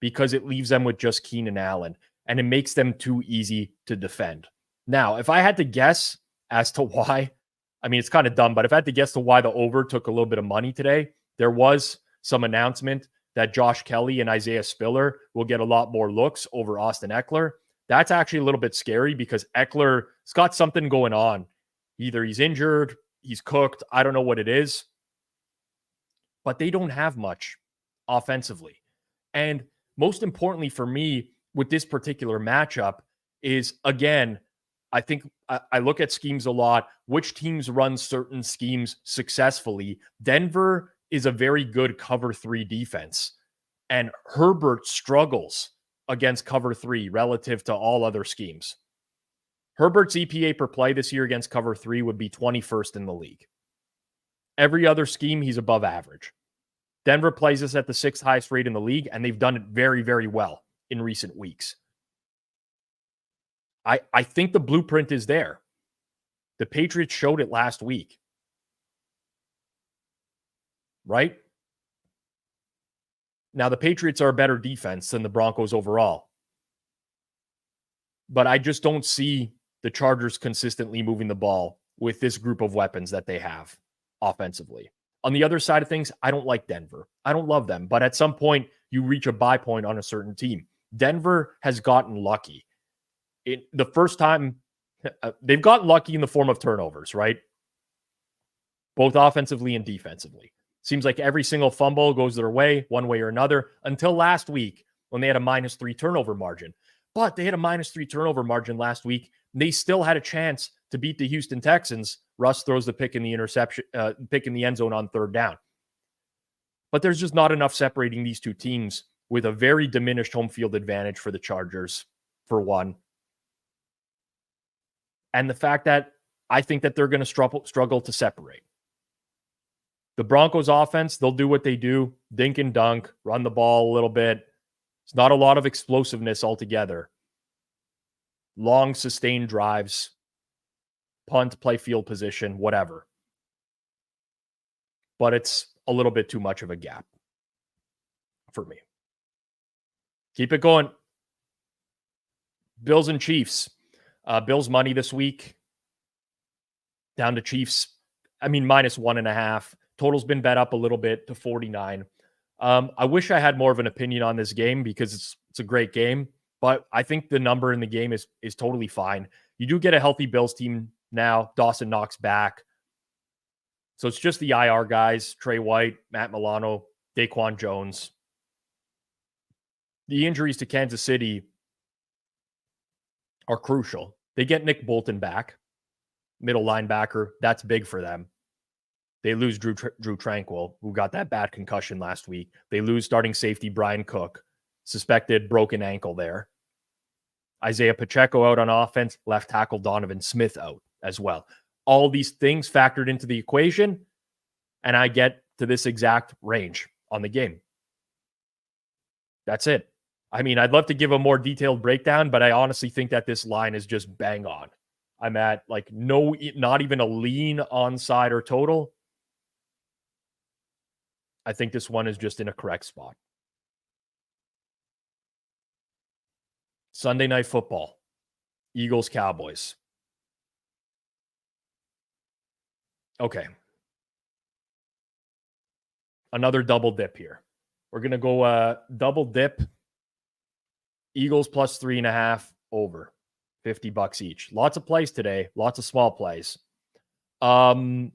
because it leaves them with just Keenan Allen and it makes them too easy to defend. Now, if I had to guess as to why, I mean, it's kind of dumb, but if I had to guess to why the over took a little bit of money today, there was some announcement that Josh Kelly and Isaiah Spiller will get a lot more looks over Austin Eckler. That's actually a little bit scary because Eckler's got something going on. Either he's injured, he's cooked, I don't know what it is. But they don't have much offensively. And most importantly for me with this particular matchup is, again, I think I look at schemes a lot. Which teams run certain schemes successfully? Denver is a very good cover 3 defense. And Herbert struggles against cover 3 relative to all other schemes. Herbert's EPA per play this year against cover 3 would be 21st in the league. Every other scheme, he's above average. Denver plays this at the 6th highest rate in the league, and they've done it very, very well in recent weeks. I think the blueprint is there. The Patriots showed it last week. Right? Now, the Patriots are a better defense than the Broncos overall. But I just don't see the Chargers consistently moving the ball with this group of weapons that they have offensively. On the other side of things, I don't like Denver. I don't love them. But at some point, you reach a buy point on a certain team. Denver has gotten lucky. The first time, they've gotten lucky in the form of turnovers, right? Both offensively and defensively. Seems like every single fumble goes their way, one way or another, until last week when they had a -3 turnover margin. But they had a -3 turnover margin last week. They still had a chance to beat the Houston Texans. Russ throws the pick in the pick in the end zone on third down. But there's just not enough separating these two teams, with a very diminished home field advantage for the Chargers, for one. And the fact that I think that they're going to struggle to separate. The Broncos offense, they'll do what they do, dink and dunk, run the ball a little bit. It's not a lot of explosiveness altogether. Long, sustained drives, punt, play field position, whatever. But it's a little bit too much of a gap for me. Keep it going. Bills and Chiefs. Bills money this week. Down to Chiefs. -1.5. Total's been bet up a little bit to 49. I wish I had more of an opinion on this game because it's a great game, but I think the number in the game is totally fine. You do get a healthy Bills team now. Dawson Knox back. So it's just the IR guys, Trey White, Matt Milano, Daquan Jones. The injuries to Kansas City are crucial. They get Nick Bolton back, middle linebacker. That's big for them. They lose Drew Tranquil, who got that bad concussion last week. They lose starting safety Brian Cook, suspected broken ankle there. Isaiah Pacheco out on offense, left tackle Donovan Smith out as well. All these things factored into the equation, and I get to this exact range on the game. That's it. I'd love to give a more detailed breakdown, but I honestly think that this line is just bang on. I'm at not even a lean onside or total. I think this one is just in a correct spot. Sunday Night Football. Eagles, Cowboys. Okay. Another double dip here. We're going to go double dip. Eagles plus 3.5 over. $50 each. Lots of plays today. Lots of small plays. Both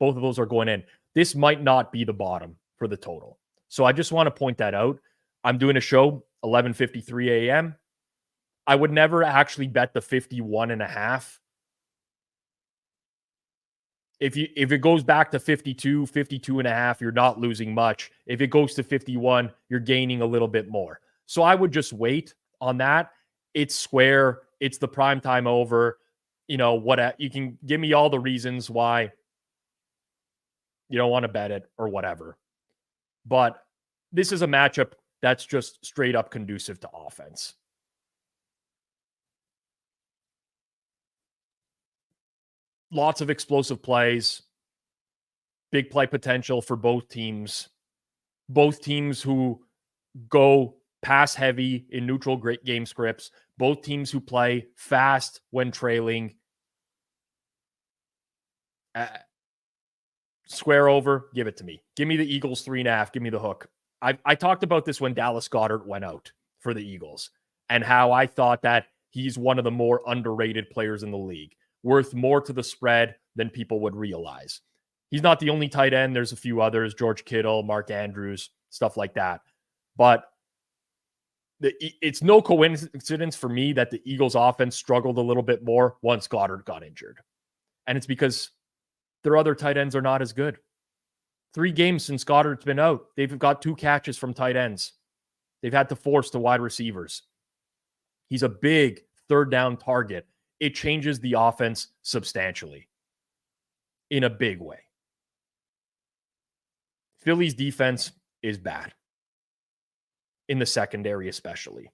of those are going in. This might not be the bottom for the total. So I just want to point that out. I'm doing a show 11:53 a.m. I would never actually bet the 51.5. If it goes back to 52, 52.5, you're not losing much. If it goes to 51, you're gaining a little bit more. So I would just wait on that. It's square. It's the prime time over. You can give me all the reasons why you don't want to bet it or whatever. But this is a matchup that's just straight up conducive to offense. Lots of explosive plays, big play potential for both teams. Both teams who go pass heavy in neutral great game scripts. Both teams who play fast when trailing. Square over, give it to me. Give me the Eagles 3.5. Give me the hook. I talked about this when Dallas Goedert went out for the Eagles and how I thought that he's one of the more underrated players in the league, worth more to the spread than people would realize. He's not the only tight end. There's a few others, George Kittle, Mark Andrews, stuff like that. But it's no coincidence for me that the Eagles offense struggled a little bit more once Goddard got injured. And it's because their other tight ends are not as good. 3 games since Goddard's been out, they've got 2 catches from tight ends. They've had to force to wide receivers. He's a big third down target. It changes the offense substantially in a big way. Philly's defense is bad in the secondary especially,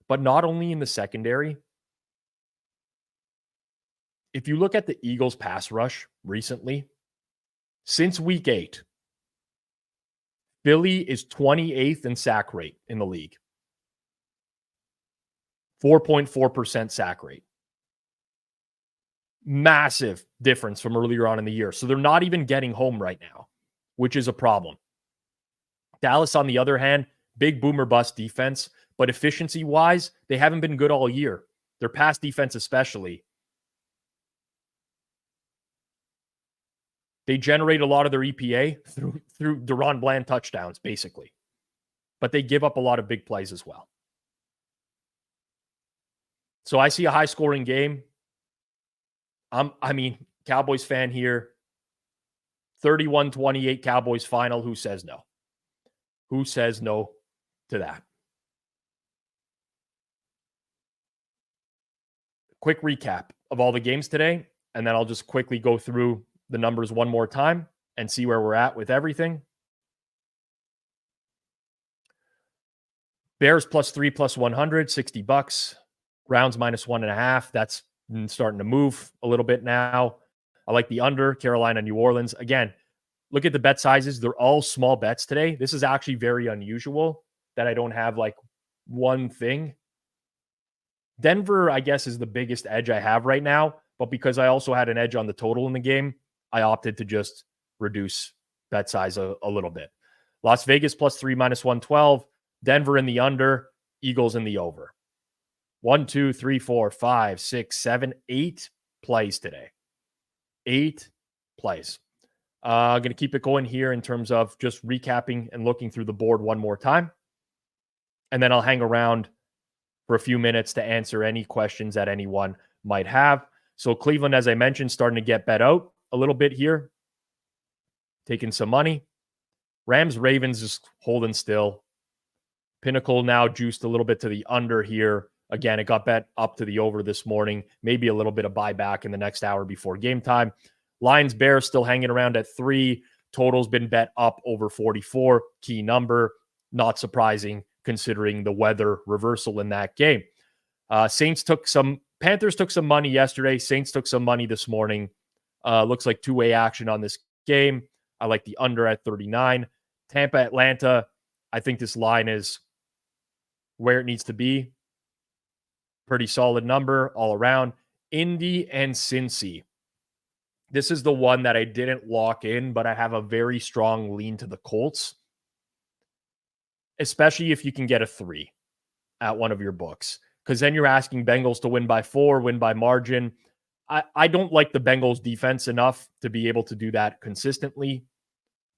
but not only in the secondary. If you look at the Eagles pass rush recently, since week 8, Philly is 28th in sack rate in the league. 4.4% sack rate. Massive difference from earlier on in the year. So they're not even getting home right now, which is a problem. Dallas, on the other hand, big boomer bust defense, but efficiency-wise, they haven't been good all year. Their pass defense especially. They generate a lot of their EPA through Deron Bland touchdowns, basically. But they give up a lot of big plays as well. So I see a high scoring game. Cowboys fan here. 31-28 Cowboys final. Who says no? Who says no to that? Quick recap of all the games today, and then I'll just quickly go through the numbers one more time and see where we're at with everything. Bears +3 +100, $60. Browns -1.5. That's starting to move a little bit now. I like the under, Carolina, New Orleans. Again, look at the bet sizes. They're all small bets today. This is actually very unusual that I don't have like one thing. Denver, I guess, is the biggest edge I have right now. But because I also had an edge on the total in the game, I opted to just reduce bet size a little bit. Las Vegas +3 -112. Denver in the under, Eagles in the over. 1, 2, 3, 4, 5, 6, 7, 8 plays today. 8 plays. I'm going to keep it going here in terms of just recapping and looking through the board one more time. And then I'll hang around for a few minutes to answer any questions that anyone might have. So Cleveland, as I mentioned, starting to get bet out a little bit here. Taking some money. Rams, Ravens just holding still. Pinnacle now juiced a little bit to the under here. Again, it got bet up to the over this morning. Maybe a little bit of buyback in the next hour before game time. Lions, Bears still hanging around at 3. Total's been bet up over 44. Key number. Not surprising considering the weather reversal in that game. Panthers took some money yesterday. Saints took some money this morning. Looks like two-way action on this game. I like the under at 39. Tampa, Atlanta. I think this line is where it needs to be. Pretty solid number all around. Indy and Cincy. This is the one that I didn't lock in, but I have a very strong lean to the Colts, especially if you can get a 3 at one of your books, because then you're asking Bengals to win by 4, win by margin. I don't like the Bengals defense enough to be able to do that consistently.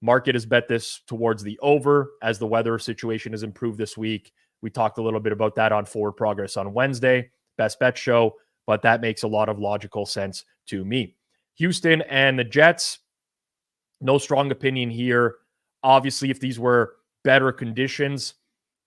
Market has bet this towards the over as the weather situation has improved this week. We talked a little bit about that on Forward Progress on Wednesday, Best Bet Show, but that makes a lot of logical sense to me. Houston and the Jets, no strong opinion here. Obviously, if these were better conditions,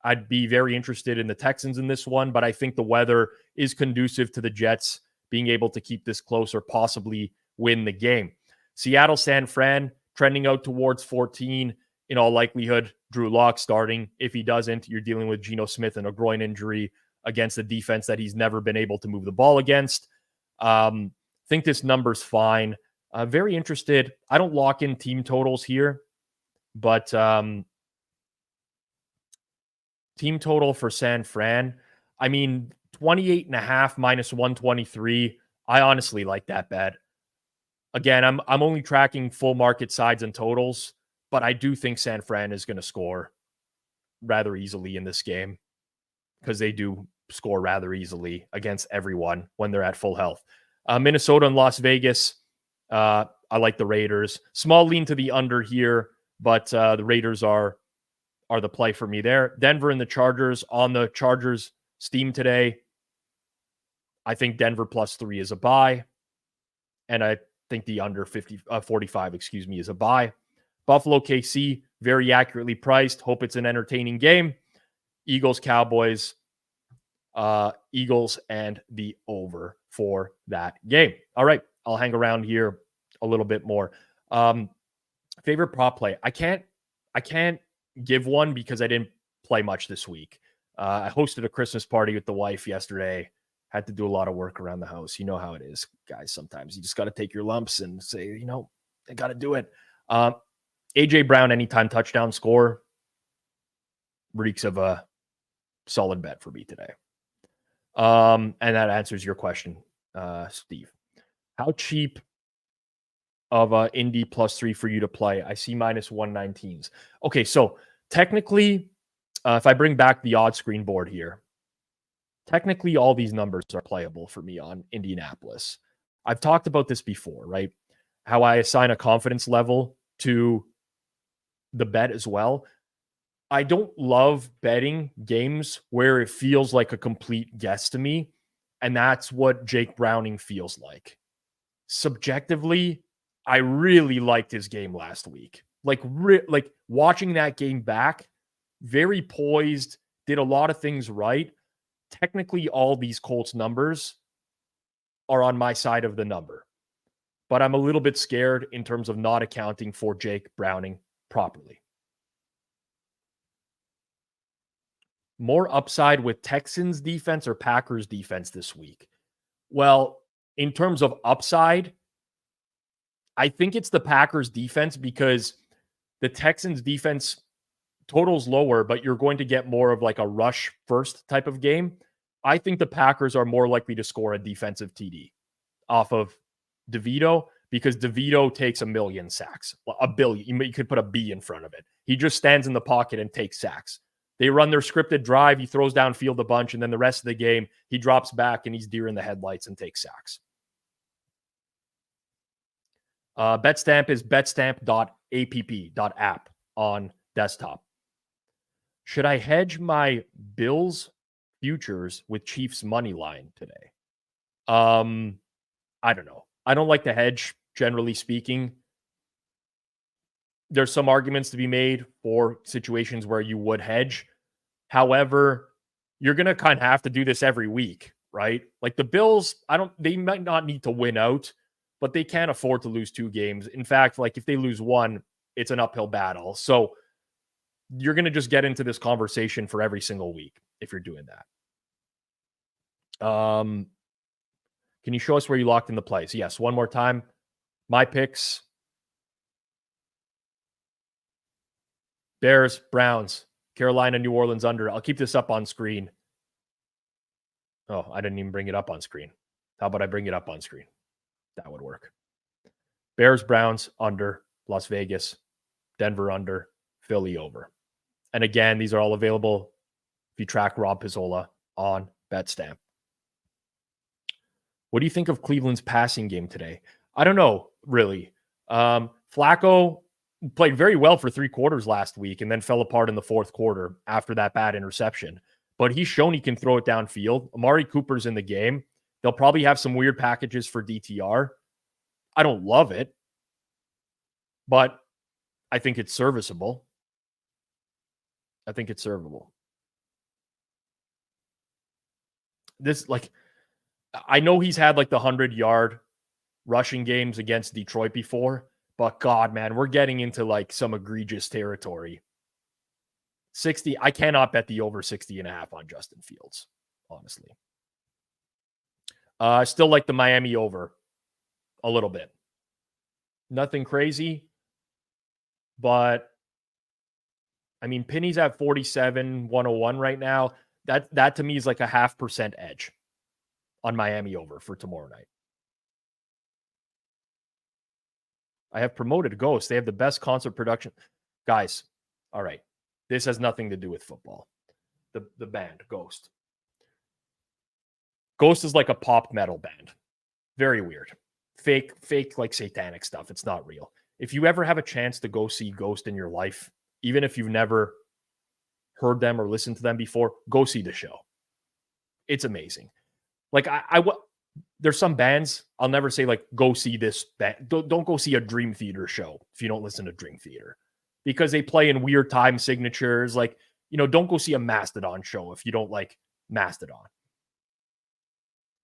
I'd be very interested in the Texans in this one, but I think the weather is conducive to the Jets being able to keep this close or possibly win the game. Seattle, San Fran, trending out towards 14. In all likelihood, Drew Lock starting. If he doesn't, you're dealing with Geno Smith and a groin injury against a defense that he's never been able to move the ball against. Think this number's fine. Very interested. I don't lock in team totals here, but team total for San Fran, 28.5 -123. I honestly like that bet. Again, I'm only tracking full market sides and totals, but I do think San Fran is going to score rather easily in this game because they do score rather easily against everyone when they're at full health. Minnesota and Las Vegas, I like the Raiders. Small lean to the under here, but the Raiders are the play for me there. Denver and the Chargers on the Chargers steam today. I think Denver +3 is a buy, and I think the under 45, is a buy. Buffalo, KC, very accurately priced. Hope it's an entertaining game. Eagles, Cowboys, Eagles and the over for that game. All right, I'll hang around here a little bit more. Favorite prop play. I can't give one because I didn't play much this week. I hosted a Christmas party with the wife yesterday. Had to do a lot of work around the house. You know how it is, guys. Sometimes you just got to take your lumps and say, I got to do it. AJ Brown, anytime touchdown score, reeks of a solid bet for me today. And that answers your question, Steve. How cheap of a Indy +3 for you to play? I see -119s. Okay, so technically, if I bring back the odd screen board here, technically all these numbers are playable for me on Indianapolis. I've talked about this before, right? How I assign a confidence level to the bet as well. I don't love betting games where it feels like a complete guess to me. And that's what Jake Browning feels like. Subjectively, I really liked his game last week. Like watching that game back, very poised, did a lot of things right. Technically, all these Colts numbers are on my side of the number. But I'm a little bit scared in terms of not accounting for Jake Browning properly. More upside with Texans defense or Packers defense this week? Well, in terms of upside, I think it's the Packers defense because the Texans defense total's lower, but you're going to get more of like a rush first type of game. I think the Packers are more likely to score a defensive TD off of DeVito because DeVito takes a million sacks, a billion. You could put a B in front of it. He just stands in the pocket and takes sacks. They run their scripted drive. He throws downfield a bunch, and then the rest of the game, he drops back and he's deer in the headlights and takes sacks. Betstamp is betstamp.app on desktop. Should I hedge my Bills futures with Chiefs money line today? I don't know. I don't like to hedge, generally speaking. There's some arguments to be made for situations where you would hedge. However, you're going to kind of have to do this every week, right? Like the Bills, they might not need to win out, but they can't afford to lose 2 games. In fact, like if they lose 1, it's an uphill battle. So you're going to just get into this conversation for every single week if you're doing that. Can you show us where you locked in the plays? Yes, one more time. My picks. Bears, Browns, Carolina, New Orleans under. I'll keep this up on screen. Oh, I didn't even bring it up on screen. How about I bring it up on screen? That would work. Bears, Browns under, Las Vegas, Denver under, Philly over. And again, these are all available if you track Rob Pizzola on Betstamp. What do you think of Cleveland's passing game today? I don't know, really. Flacco played very well for 3 quarters last week and then fell apart in the 4th quarter after that bad interception. But he's shown he can throw it downfield. Amari Cooper's in the game. They'll probably have some weird packages for DTR. I don't love it, but I think it's serviceable. This, like, I know he's had like the 100-yard rushing games against Detroit before, but God, man, we're getting into like some egregious territory. 60, I cannot bet the over 60.5 on Justin Fields, honestly. I still like the Miami over a little bit. Nothing crazy, but I mean, Penny's at 47.101 right now. That to me is like a 0.5% edge on Miami over for tomorrow night. I have promoted Ghost. They have the best concert production. Guys, all right. This has nothing to do with football. The band, Ghost. Ghost is like a pop metal band. Very weird. Fake like satanic stuff. It's not real. If you ever have a chance to go see Ghost in your life, even if you've never heard them or listened to them before, go see the show. It's amazing. Like there's some bands I'll never say like go see this band. Don't go see a Dream Theater show if you don't listen to Dream Theater because they play in weird time signatures. Like, you know, don't go see a Mastodon show if you don't like Mastodon.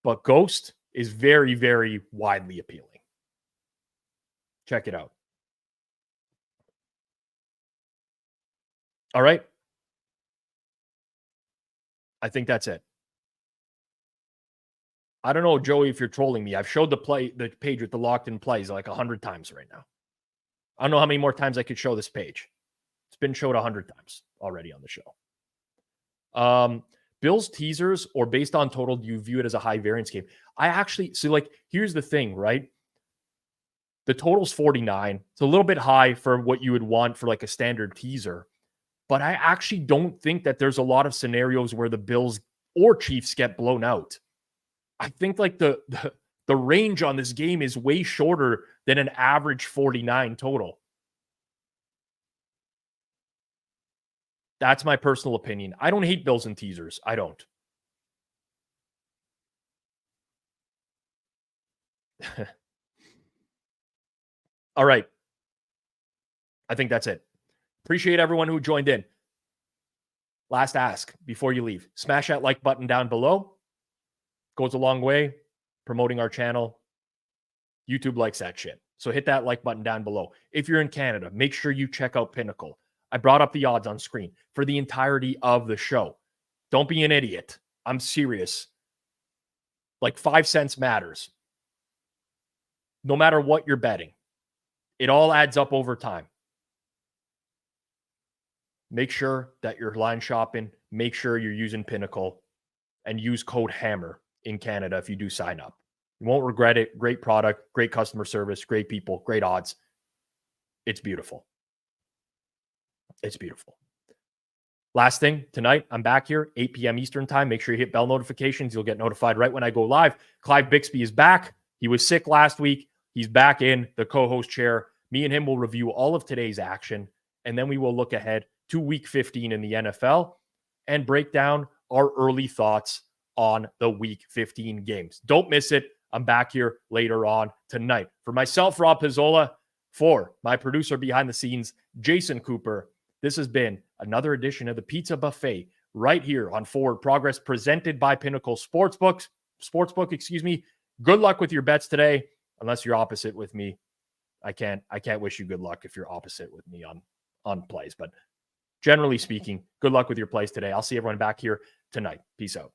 But Ghost is very, very widely appealing. Check it out. All right. I think that's it. I don't know, Joey, if you're trolling me. I've showed the page with the locked in plays like 100 times right now. I don't know how many more times I could show this page. It's been showed 100 times already on the show. Bills teasers or based on total, do you view it as a high variance game? I actually, so like, here's the thing, right? The total's 49. It's a little bit high for what you would want for like a standard teaser. But I actually don't think that there's a lot of scenarios where the Bills or Chiefs get blown out. I think like the range on this game is way shorter than an average 49 total. That's my personal opinion. I don't hate Bills and teasers. I don't. All right. I think that's it. Appreciate everyone who joined in. Last ask before you leave. Smash that like button down below. Goes a long way promoting our channel. YouTube likes that shit. So hit that like button down below. If you're in Canada, make sure you check out Pinnacle. I brought up the odds on screen for the entirety of the show. Don't be an idiot. I'm serious. Like 5 cents matters. No matter what you're betting, it all adds up over time. Make sure that you're line shopping. Make sure you're using Pinnacle and use code HAMMER in Canada if you do sign up. You won't regret it. Great product, great customer service, great people, great odds. It's beautiful. It's beautiful. Last thing, tonight, I'm back here, 8 p.m. Eastern time. Make sure you hit bell notifications. You'll get notified right when I go live. Clive Bixby is back. He was sick last week. He's back in the co-host chair. Me and him will review all of today's action, and then we will look ahead to Week 15 in the NFL and break down our early thoughts on the Week 15 games. Don't miss it. I'm back here later on tonight. For myself, Rob Pizzola, for my producer behind the scenes, Jason Cooper, this has been another edition of the Pizza Buffet right here on Forward Progress, presented by Pinnacle Sportsbook. Good luck with your bets today, unless you're opposite with me. I can't wish you good luck if you're opposite with me on plays. But generally speaking, good luck with your plays today. I'll see everyone back here tonight. Peace out.